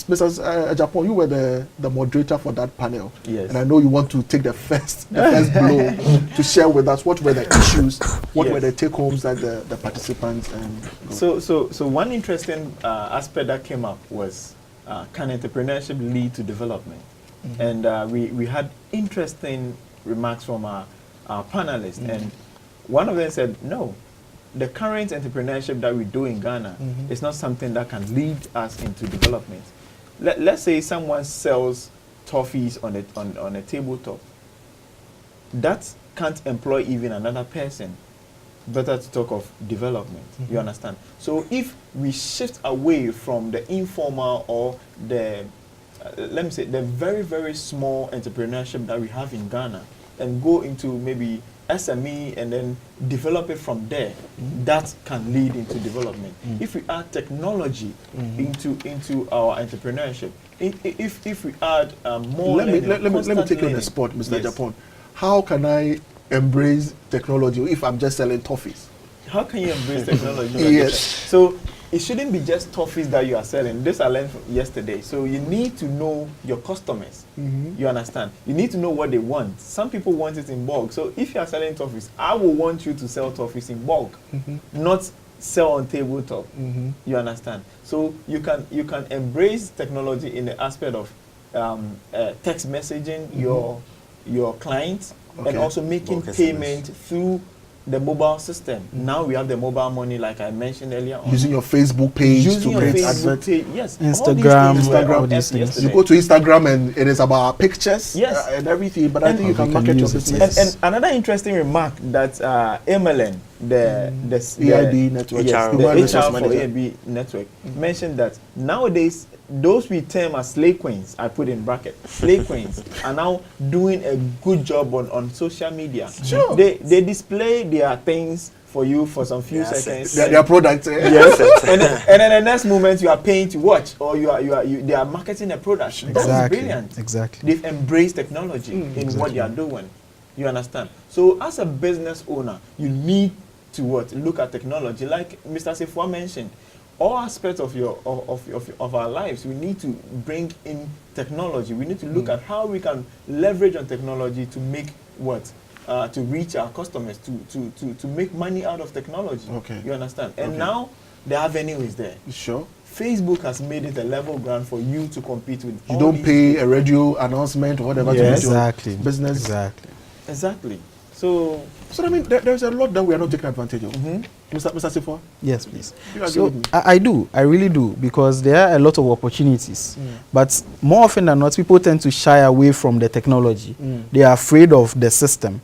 Mr. Agyapong, you were the moderator for that panel. Yes. And I know you want to take the first blow to share with us what were the issues, what were the take-homes that the participants... So one interesting aspect that came up was, can entrepreneurship lead to development? And we had interesting remarks from our panelists. And one of them said, no, the current entrepreneurship that we do in Ghana is not something that can lead us into development. Let's say someone sells toffees on a tabletop. That can't employ even another person. Better to talk of development. You understand? So if we shift away from the informal or the let me say the very, very small entrepreneurship that we have in Ghana and go into maybe SME and then develop it from there, that can lead into development. If we add technology into our entrepreneurship, if we add more let me take you on the spot, Mr. Agyapong. How can I embrace technology if I'm just selling toffees? How can you embrace technology? Yes. So it shouldn't be just toffees that you are selling. This I learned from yesterday. So you need to know your customers. You understand? You need to know what they want. Some people want it in bulk. So if you are selling toffees, I will want you to sell toffees in bulk, not sell on tabletop. You understand? So you can embrace technology in the aspect of text messaging your clients and also making payment through the mobile system. Now we have the mobile money, like I mentioned earlier on. Using your Facebook page to create adverts. Yes. Instagram. You go to Instagram and it is about pictures and everything, but I think you can market your business. And another interesting remark that Emmeline, the EIB network, the HR for EIB network, mentioned that nowadays those we term as slay queens, I put in bracket, slay queens, are now doing a good job on social media. Sure. They display their things for you for some few seconds. Their products. Yes. and then the next moment you are paying to watch, or they are marketing a product. That's brilliant. Exactly. They've embraced technology in what they are doing. You understand? So as a business owner, you need to look at technology. Like Mr. Asefuah mentioned, all aspects of our lives, we need to bring in technology. We need to look at how we can leverage on technology to make to reach our customers, to make money out of technology. Okay. You understand? And now the avenue is there. Sure. Facebook has made it a level ground for you to compete with. You don't pay a radio announcement or whatever to make your business. Exactly. So I mean, there's a lot that we are not taking advantage of. Mr. Asefuah? Yes, please. You agree So with me? I do. I really do, because there are a lot of opportunities. But more often than not, people tend to shy away from the technology. They are afraid of the system.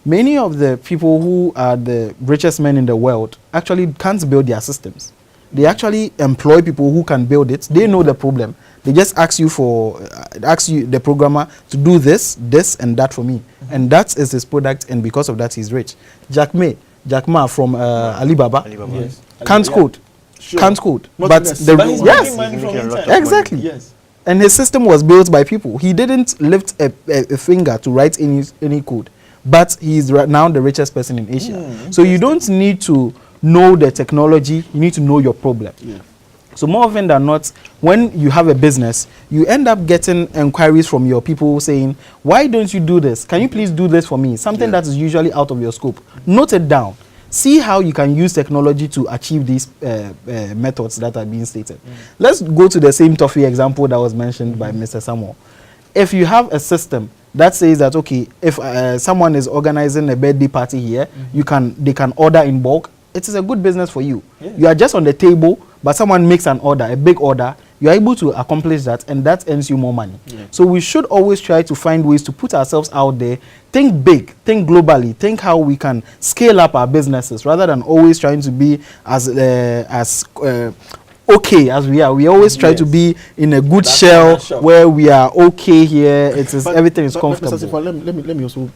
Many of the people who are the richest men in the world actually can't build their systems. They actually employ people who can build it. They know the problem. They just ask you the programmer to do this, and that for me. And that is his product, and because of that, he's rich. Jack Ma from Alibaba. yes. Can't code. Sure. Can't code. Not But in the But he's making money from inside. Exactly. Yes. And his system was built by people. He didn't lift a finger to write any code. But he's right now the richest person in Asia. So you don't need to know the technology. You need to know your problem. Yeah. So more often than not, when you have a business, you end up getting inquiries from your people saying, why don't you do this? Can you please do this for me? Something that is usually out of your scope. Note it down. See how you can use technology to achieve these methods that are being stated. Let's go to the same toffee example that was mentioned by Mr. Samuel. If you have a system that says that, okay, if someone is organizing a birthday party here, they can order in bulk. It is a good business for you. You are just on the table, but someone makes an order, a big order, you are able to accomplish that, and that earns you more money. So we should always try to find ways to put ourselves out there, think big, think globally, think how we can scale up our businesses rather than always trying to be as okay as we are. We always try to be in a good shell where we are okay here. Everything is comfortable. Mr. Asefuah, let me also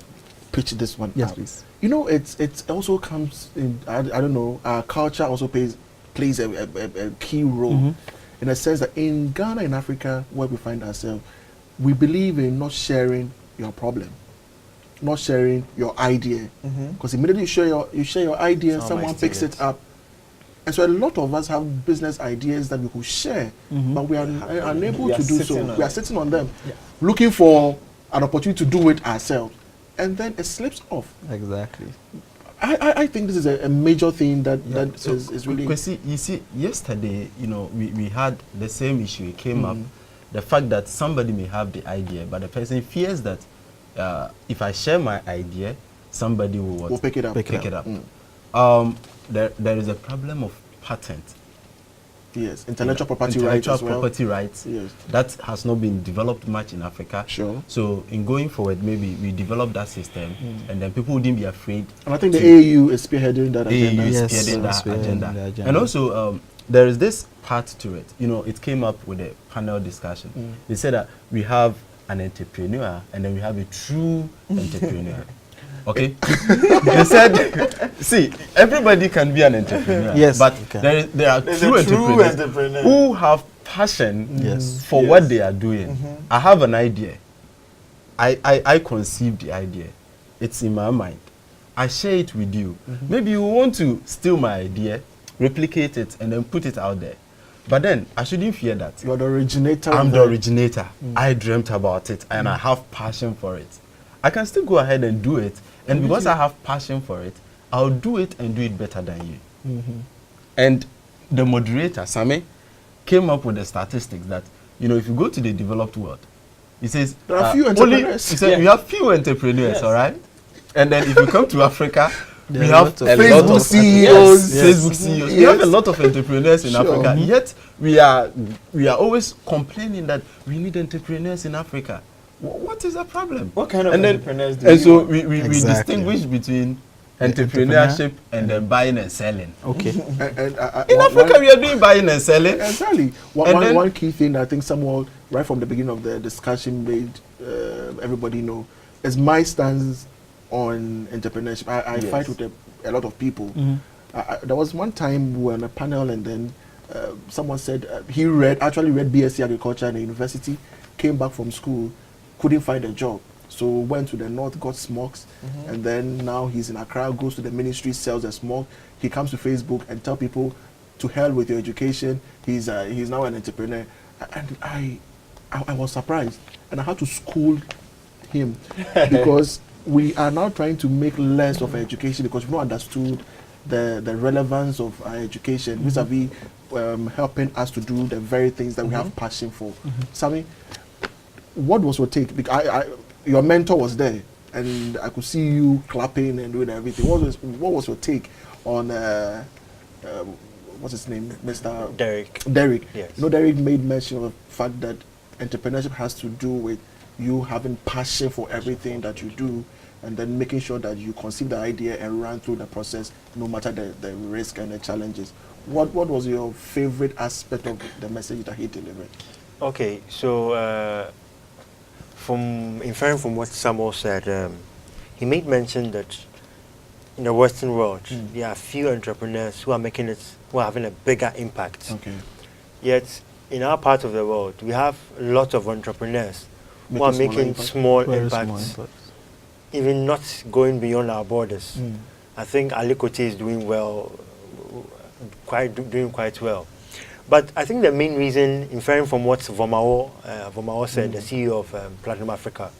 pitch this one. Yes, out. please. You know, it also comes in. I don't know. Our culture also plays a key role in a sense that in Ghana, in Africa, where we find ourselves, we believe in not sharing your problem, not sharing your idea, because immediately you share your idea, someone picks it up. And so a lot of us have business ideas that we could share, but we are unable to do so. We are sitting on them, looking for an opportunity to do it ourselves, and then it slips off. Exactly. I think this is a major thing that is really. Kwesi, you see, yesterday, we had the same issue. It came up, the fact that somebody may have the idea, but the person fears that if I share my idea, somebody will pick it up. Pick it up. There is a problem of patent. Yes, intellectual property rights as well. Property rights. Yes. That has not been developed much in Africa. Sure. So in going forward, maybe we develop that system, and then people wouldn't be afraid. And I think the AAU is spearheading that agenda. AAU is spearheading that agenda. And also, there is this part to it. It came up with a panel discussion. They said that we have an entrepreneur, and then we have a true entrepreneur. Okay. They said, see, everybody can be an entrepreneur. Yes, but there are true entrepreneurs who have passion for what they are doing. I have an idea. I conceived the idea. It's in my mind. I share it with you. Maybe you want to steal my idea, replicate it, and then put it out there. But then I shouldn't fear that. You're the originator. I'm the originator. I dreamt about it, and I have passion for it. I can still go ahead and do it. And because I have passion for it, I'll do it and do it better than you. And the moderator, Same, came up with the statistics that, if you go to the developed world, he says, there are few entrepreneurs. He said, we have few entrepreneurs, all right? And then if you come to Africa, we have Facebook CEOs. Facebook CEOs. We have a lot of entrepreneurs in Africa, yet we are always complaining that we need entrepreneurs in Africa. What is the problem? What kind of entrepreneurs do you want? so we distinguish between entrepreneurship and then buying and selling. Okay. In Africa, we are doing buying and selling. Exactly. One key thing I think someone right from the beginning of the discussion made everybody know is my stance on entrepreneurship. I fight with a lot of people. There was one time we were on a panel and then someone said he actually read BSc Agriculture at the university, came back from school, couldn't find a job. So went to the north, got smokes, and then now he's in Accra, goes to the ministry, sells a smoke. He comes to Facebook and tell people, to hell with your education. He's now an entrepreneur. And I was surprised. And I had to school him because we are now trying to make less of education because we've not understood the relevance of our education vis-a-vis helping us to do the very things that we have passion for. Sammy, what was your take? Because your mentor was there, and I could see you clapping and doing everything. What was your take on what's his name, Mr. Derek? Derek. Yes. Derek made mention of the fact that entrepreneurship has to do with you having passion for everything that you do, and then making sure that you conceive the idea and run through the process, no matter the risk and the challenges. What was your favorite aspect of the message that he delivered? Okay, so inferring from what Samuel said, he made mention that in the Western world, there are few entrepreneurs who are having a bigger impact. Okay. Yet, in our part of the world, we have a lot of entrepreneurs who are making small impacts, even not going beyond our borders. I think Ali Kote is doing well, doing quite well. But I think the main reason, inferring from what Vomao said, the CEO of Platinum Africa,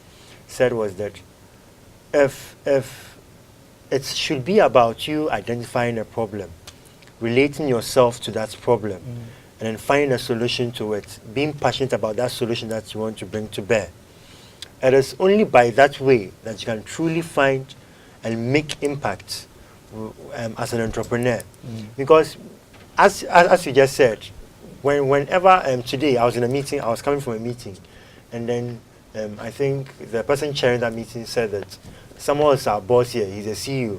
said was that if it should be about you identifying a problem, relating yourself to that problem, and then finding a solution to it, being passionate about that solution that you want to bring to bear. It is only by that way that you can truly find and make impact as an entrepreneur. Because as you just said, whenever today I was in a meeting, I was coming from a meeting, and then I think the person chairing that meeting said that someone is our boss here, he's a CEO.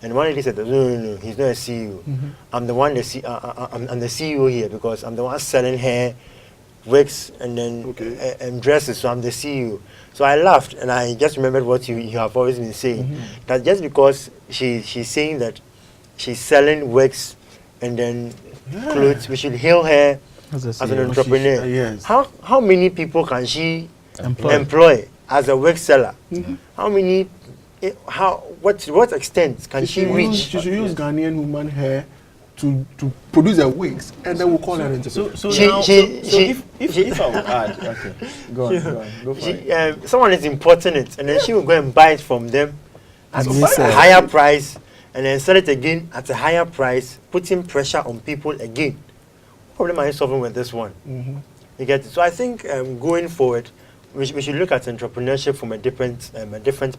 And one lady said, no, he's not a CEO. I'm the one, I'm the CEO here because I'm the one selling hair, wigs, and then and dresses, so I'm the CEO. So I laughed, and I just remembered what you have always been saying, that just because she's saying that she's selling wigs and then clothes, we should hail her as an entrepreneur. Yes. How many people can she employ as a wig seller? How many? What extent can she reach? She should use Ghanaian woman hair to produce her wigs, and then we'll call her entrepreneur. If I would add, okay, go for it. Someone is importing it, and then she will go and buy it from them at a higher price, and then sell it again at a higher price, putting pressure on people again. What problem are you solving with this one? You get it? So I think going forward, we should look at entrepreneurship from a different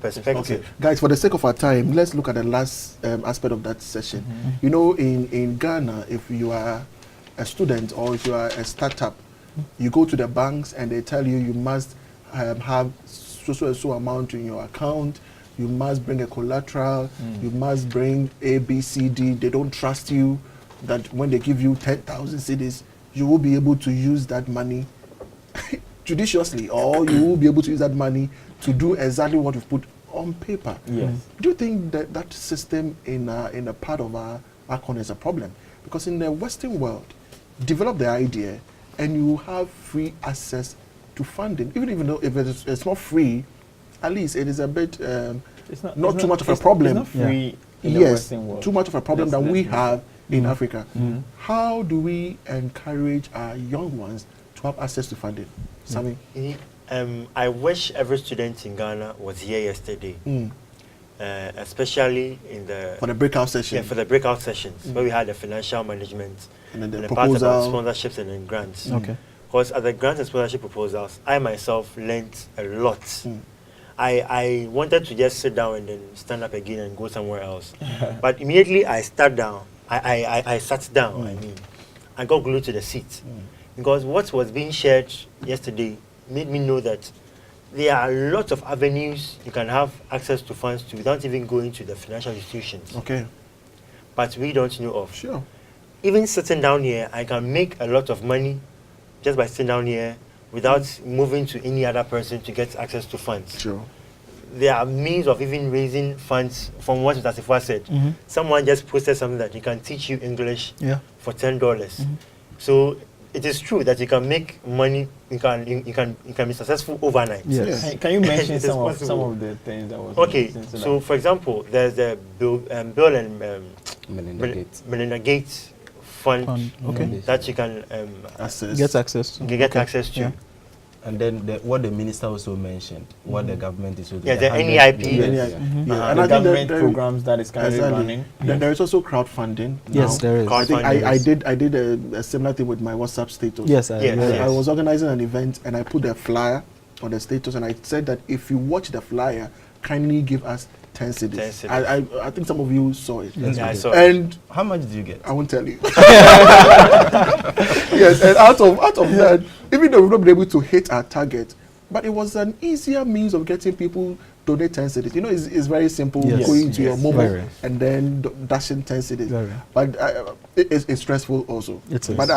perspective. Okay, guys, for the sake of our time, let's look at the last aspect of that session. You know, in Ghana, if you are a student or if you are a startup, you go to the banks and they tell you must have so amount in your account, you must bring a collateral, you must bring A, B, C, D. They don't trust you that when they give you 10,000 cedis, you will be able to use that money judiciously, or you will be able to use that money to do exactly what you've put on paper. Yes. Do you think that that system in a part of our corner is a problem? Because in the Western world, develop the idea and you have free access to funding. Even though if it's not free, at least it is a bit not too much of a problem. It's not free in the Yes, Western world. too much of a problem that we have in Africa. How do we encourage our young ones to have access to funding? Sammy? I wish every student in Ghana was here yesterday, especially for the breakout sessions. Yeah, for the breakout sessions where we had the financial management and then the part about proposal, sponsorships and then grants. Okay. Because at the grants and sponsorship proposals, I myself learned a lot. I wanted to just sit down and then stand up again and go somewhere else. But immediately I sat down. I sat down. I mean, I got glued to the seat. Because what was being shared yesterday made me know that there are lots of avenues you can have access to funds to without even going to the financial institutions. Okay. But we don't know of. Sure. Even sitting down here, I can make a lot of money just by sitting down here without moving to any other person to get access to funds. Sure. There are means of even raising funds from what Asefuah said. Someone just posted something that he can teach you English for $10. So it is true that you can make money, you can be successful overnight. Yes. Hey, can you mention some of the things that was so for example, there's the Bill and Melinda Gates fund that you can get access to. Yeah. And then what the minister also mentioned, what the government is doing. Yeah, the NEIP. And the I government think programs that is currently running. There is also crowdfunding. Yes, there is. I think I did a similar thing with my WhatsApp status. Yes, I was organizing an event and I put a flyer on the status and I said that if you watch the flyer, kindly give us 10 cedis. I think some of you saw it. Yes, I saw and it. How much did you get? I won't tell you. Yes, and out of that, even though we've not been able to hit our target, but it was an easier means of getting people donate 10 cedis. You know, it's very simple, going to your mobile and then dashing 10 cedis. But it's stressful also. But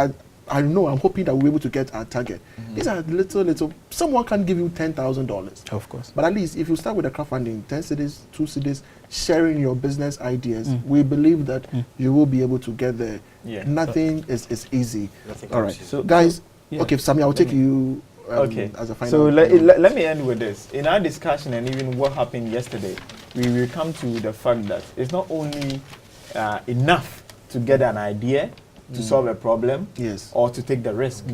I know, I'm hoping that we'll be able to get our target. These are little, someone can give you $10,000. Of course. But at least if you start with a crowdfunding, 10 cedis, 2 cedis, sharing your business ideas, we believe that you will be able to get there. Nothing is easy. All right. So guys, okay, Sammy, I'll take you as a final. So let me end with this. In our discussion and even what happened yesterday, we will come to the fact that it's not only enough to get an idea to solve a problem Yes. or to take the risk.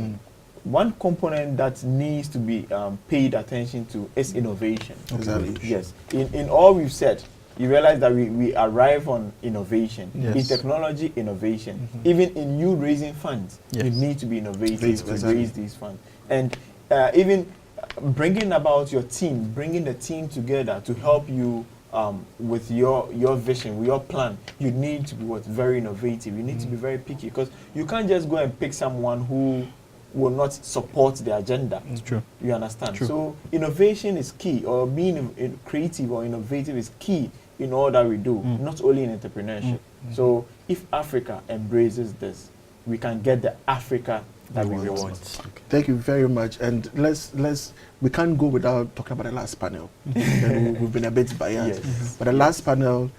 One component that needs to be paid attention to is innovation. Exactly. Yes. In all we've said, you realize that we arrive on innovation. Yes. In technology, innovation. Even in you raising funds, you Yes. need to be innovative Exactly. to raise these funds. And even bringing about your team, bringing the team together to help you with your vision, with your plan, you need to be very innovative. You need to be very picky, because you can't just go and pick someone who will not support the agenda. It's true. You understand? True. So innovation is key, or being creative or innovative is key in all that we do, not only in entrepreneurship. So if Africa embraces this, we can get the Africa that we want. Thank you very much. And we can't go without talking about the last panel. And we've been a bit biased. Yes. But the last panel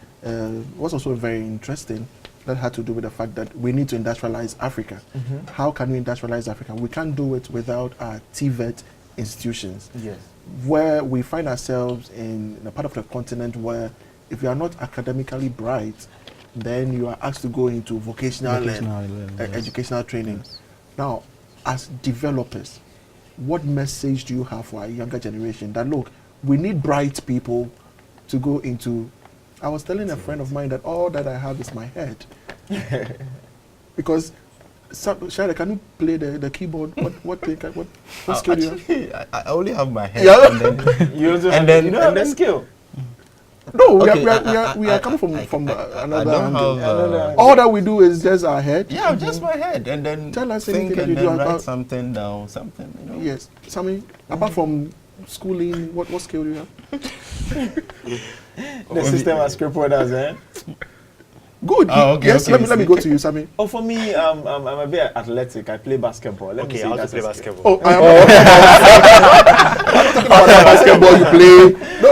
was also very interesting. That had to do with the fact that we need to industrialize Africa. How can we industrialize Africa? We can't do it without our TVET institutions. Yes. Where we find ourselves in a part of the continent where if you are not academically bright, then you are asked to go into vocational and educational training. Yes. Now, as developers, what message do you have for our younger generation that, look, we need bright people to go into... I was telling a friend of mine that all that I have is my head. Because, Shara, can you play the keyboard? What skill do you have? Actually, I only have my head. Yeah. And then, You also And then- you don't have the skill. No, Okay, we are coming from I another don't angle. have. All that we do is just our head. Yeah, just my head, and then Tell us think anything that and you do then write about- something down, something. You know. Yes. Sammy, apart from schooling, what skill do you have? The system has crippled us, eh? Good. Oh, okay, Yes, okay. let me go to you, Sammy. Oh, for me, I'm a bit athletic. I play basketball. Let me Okay, say I also that's play a skill. basketball. Oh, I am talking about the basketball you play. No.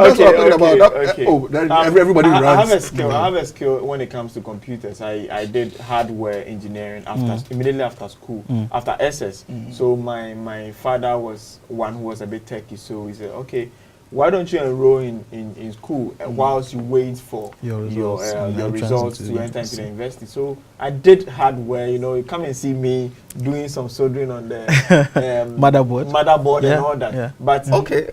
That's what I'm talking about. That- okay. Oh, then everybody I runs. have a skill. I have a skill when it comes to computers. I did hardware engineering immediately after school, after SS. So my father was one who was a bit techy. So he said, okay, why don't you enroll in school whilst you wait for Your results, your and results entrance to enter into the university? So I did hardware. You come and see me doing some soldering on the Motherboard. and all that. Yeah. But Okay.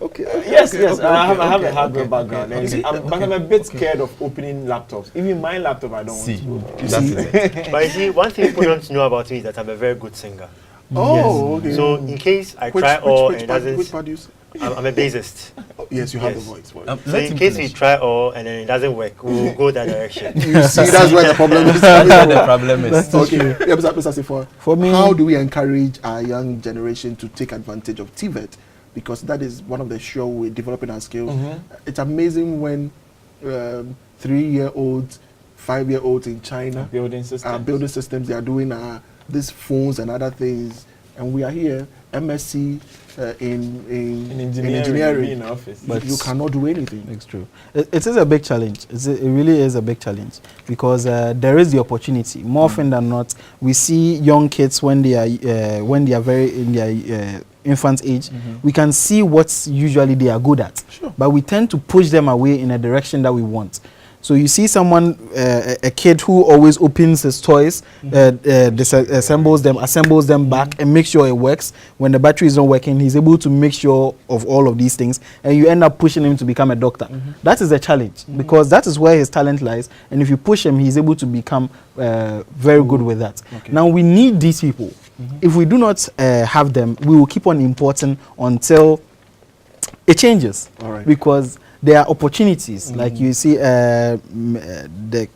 yes, okay, I have okay, a hardware okay, background, okay, but I'm a bit scared of opening laptops. Even my laptop, I don't See, want to. that is it. But you see, one thing people don't know about me is that I'm a very good singer. Oh, okay. So in case I which try all which and it part, which doesn't, part do you say? I'm a bassist. Oh, yes, you have Yes. the voice. So Let in him case we finish. try all and then it doesn't work, we'll go that direction. You see, that's where the problem is. That's where the problem is. Okay. Yeah, Mr. Asefuah, For me- how do we encourage our young generation to take advantage of TVET? Because that is one of the show we're developing our skills. It's amazing when 3-year-olds, 5-year-olds in China Building systems. are building systems. They are doing these phones and other things, and we are here, MSc in engineering. in office. But you cannot do anything. It's true. It is a big challenge. It really is a big challenge because there is the opportunity. More often than not, we see young kids when they are very in their infant age. We can see what usually they are good at, Sure. but we tend to push them away in a direction that we want. So you see someone, a kid who always opens his toys, assembles them back and makes sure it works. When the battery is not working, he's able to make sure of all of these things, and you end up pushing him to become a doctor. That is a challenge because that is where his talent lies, and if you push him, he's able to become very good with that. Okay. Now we need these people. If we do not have them, we will keep on importing until it changes. All right. Because there are opportunities, like you see the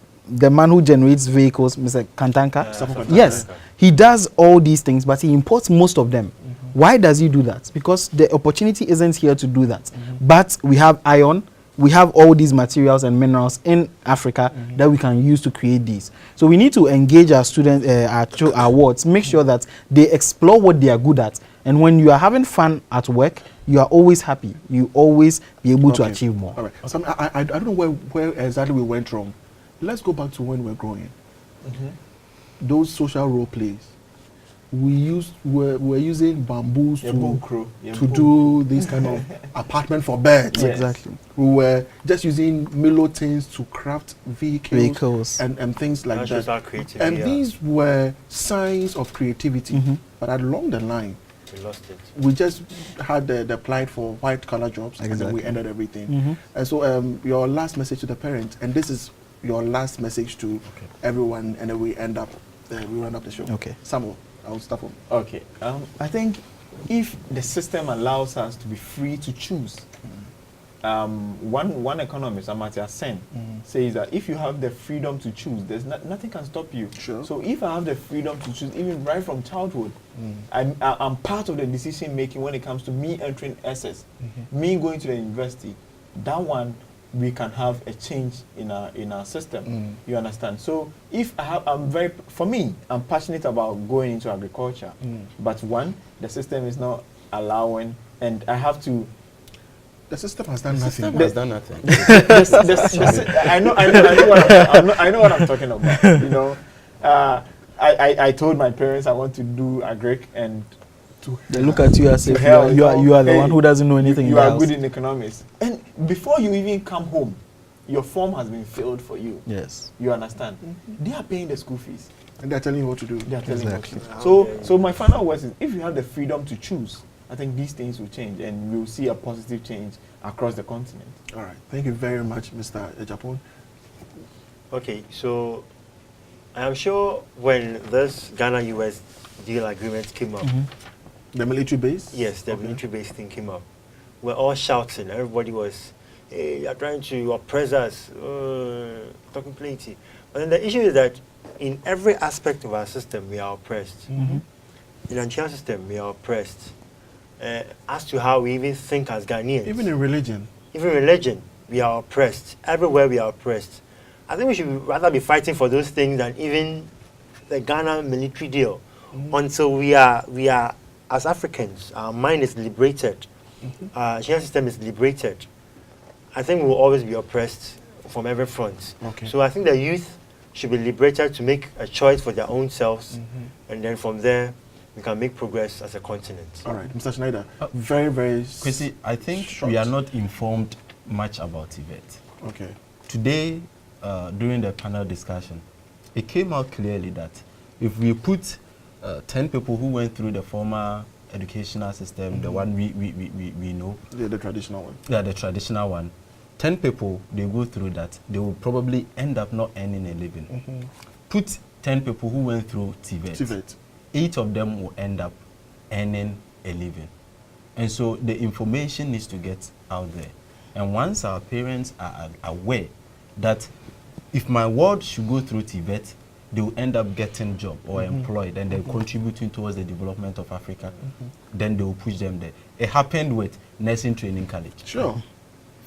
man who generates vehicles, Mr. Kantanka. Yes, he does all these things, but he imports most of them. Why does he do that? Because the opportunity isn't here to do that. But we have iron, we have all these materials and minerals in Africa that we can use to create these. So we need to engage our students, our wards, make sure that they explore what they are good at. And when you are having fun at work, you are always happy. You always be able to achieve more. All right. So I don't know where exactly we went wrong. Let's go back to when we were growing. Those social role plays. we're using bamboos to Yeah, do this kind of apartment for birds. Yes. Exactly. We were just using Milo tins to craft vehicles. And things like That shows that. how creative And we are. these were signs of creativity. But along the line, We lost it. we just had the plight for white collar jobs, and then we Exactly. ended everything. And so your last message to the parents, and this is your last message to everyone, and then we run up the show. Okay. Samuel, I'll start from. Okay. I think if the system allows us to be free to choose, one economist, Amartya Sen, says that if you have the freedom to choose, there's nothing can stop you. Sure. So if I have the freedom to choose, even right from childhood, I'm part of the decision making when it comes to me entering SS, me going to the university. That one, we can have a change in our system. You understand? So if for me, I'm passionate about going into agriculture, but one, the system is not allowing, and I have to. The system has done nothing. System has done nothing. I know what I'm talking about. You know, I told my parents I want to do agric, and They look at you as if hell, you are the hey, one who doesn't know anything. You in the are house. good in economics, and before you even come home, your form has been filled for you. Yes. You understand? They are paying the school fees. And they're telling you what to do. They are telling Exactly. you what to do. So my final words is, if you have the freedom to choose, I think these things will change, and we'll see a positive change across the continent. All right. Thank you very much, Mr. Agyapong. Okay, so I am sure when this Ghana-US deal agreement came up, The military base? yes, the military-based thing came up, we're all shouting. Everybody was, hey, you're trying to oppress us, talking plenty. But then the issue is that in every aspect of our system, we are oppressed. In the Nigerian system, we are oppressed. As to how we even think as Ghanaians. Even in religion. Even religion, we are oppressed. Everywhere we are oppressed. I think we should rather be fighting for those things than even the Ghana military deal. Until we are, as Africans, our mind is liberated, our Nigerian system is liberated. I think we will always be oppressed from every front. Okay. So I think the youth should be liberated to make a choice for their own selves, and then from there, we can make progress as a continent. All right, Mr. Schenineda, very, very Kwesi, I think short. we are not informed much about TVET. Okay. Today, during the panel discussion, it came out clearly that if we put 10 people who went through the former educational system, the one we know, The traditional one. yeah, the traditional one, 10 people, they go through that, they will probably end up not earning a living. Put 10 people who went through TVET. TVET. 8 of them will end up earning a living. And so the information needs to get out there. And once our parents are aware that if my ward should go through TVET, they will end up getting job or employed, and they're contributing towards the development of Africa, then they will push them there. It happened with nursing training college. Sure.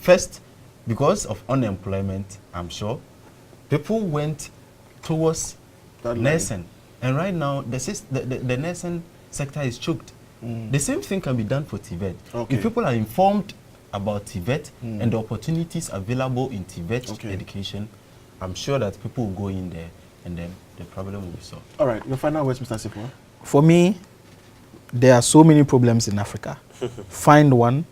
First, because of unemployment, I'm sure, people went towards That line. nursing. And right now, the nursing sector is choked. The same thing can be done for TVET. Okay. If people are informed about TVET and the opportunities available in TVET education, I'm sure that people will go in there and then the problem will be solved. All right, your final words, Mr. Asefuah. For me, there are so many problems in Africa. Find one,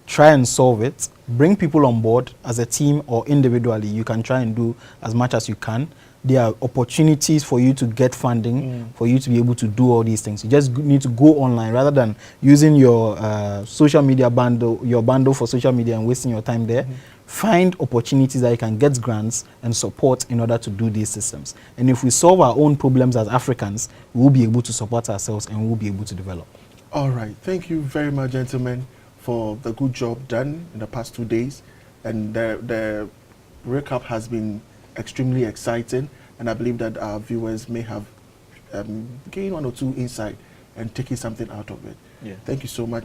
try and solve it, bring people on board as a team or individually. You can try and do as much as you can. There are opportunities for you to get funding, for you to be able to do all these things. You just need to go online rather than using your social media bundle, your bundle for social media and wasting your time there. Find opportunities that you can get grants and support in order to do these systems. And if we solve our own problems as Africans, we will be able to support ourselves and we will be able to develop. All right. Thank you very much, gentlemen, for the good job done in the past 2 days. And the recap has been extremely exciting. And I believe that our viewers may have gained 1 or 2 insight and taken something out of it. Yeah. Thank you so much.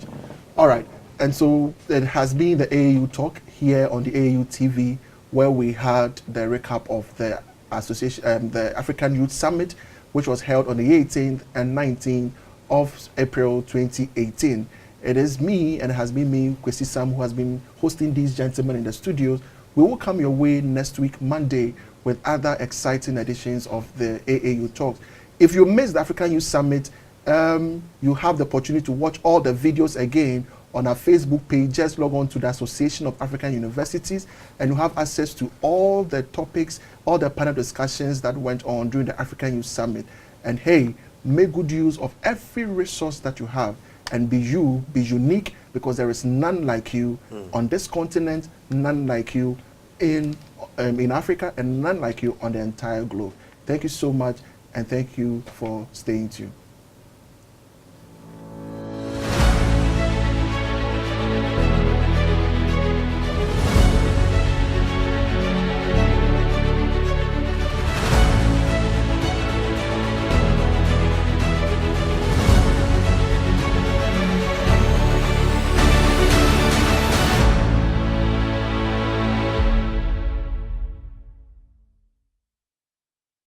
All right. And so it has been the AAU talk here on the AAU TV, where we had the recap of the association, the African Youth Summit, which was held on the 18th and 19th of April 2018. It is me, and it has been me, Kwesi Sam, who has been hosting these gentlemen in the studios. We will come your way next week, Monday, with other exciting editions of the AAU talks. If you missed the African Youth Summit, you have the opportunity to watch all the videos again on our Facebook page. Just log on to the Association of African Universities, and you have access to all the topics, all the panel discussions that went on during the African Youth Summit. And hey, make good use of every resource that you have, and be unique, because there is none like you on this continent, none like you in Africa, and none like you on the entire globe. Thank you so much, and thank you for staying tuned.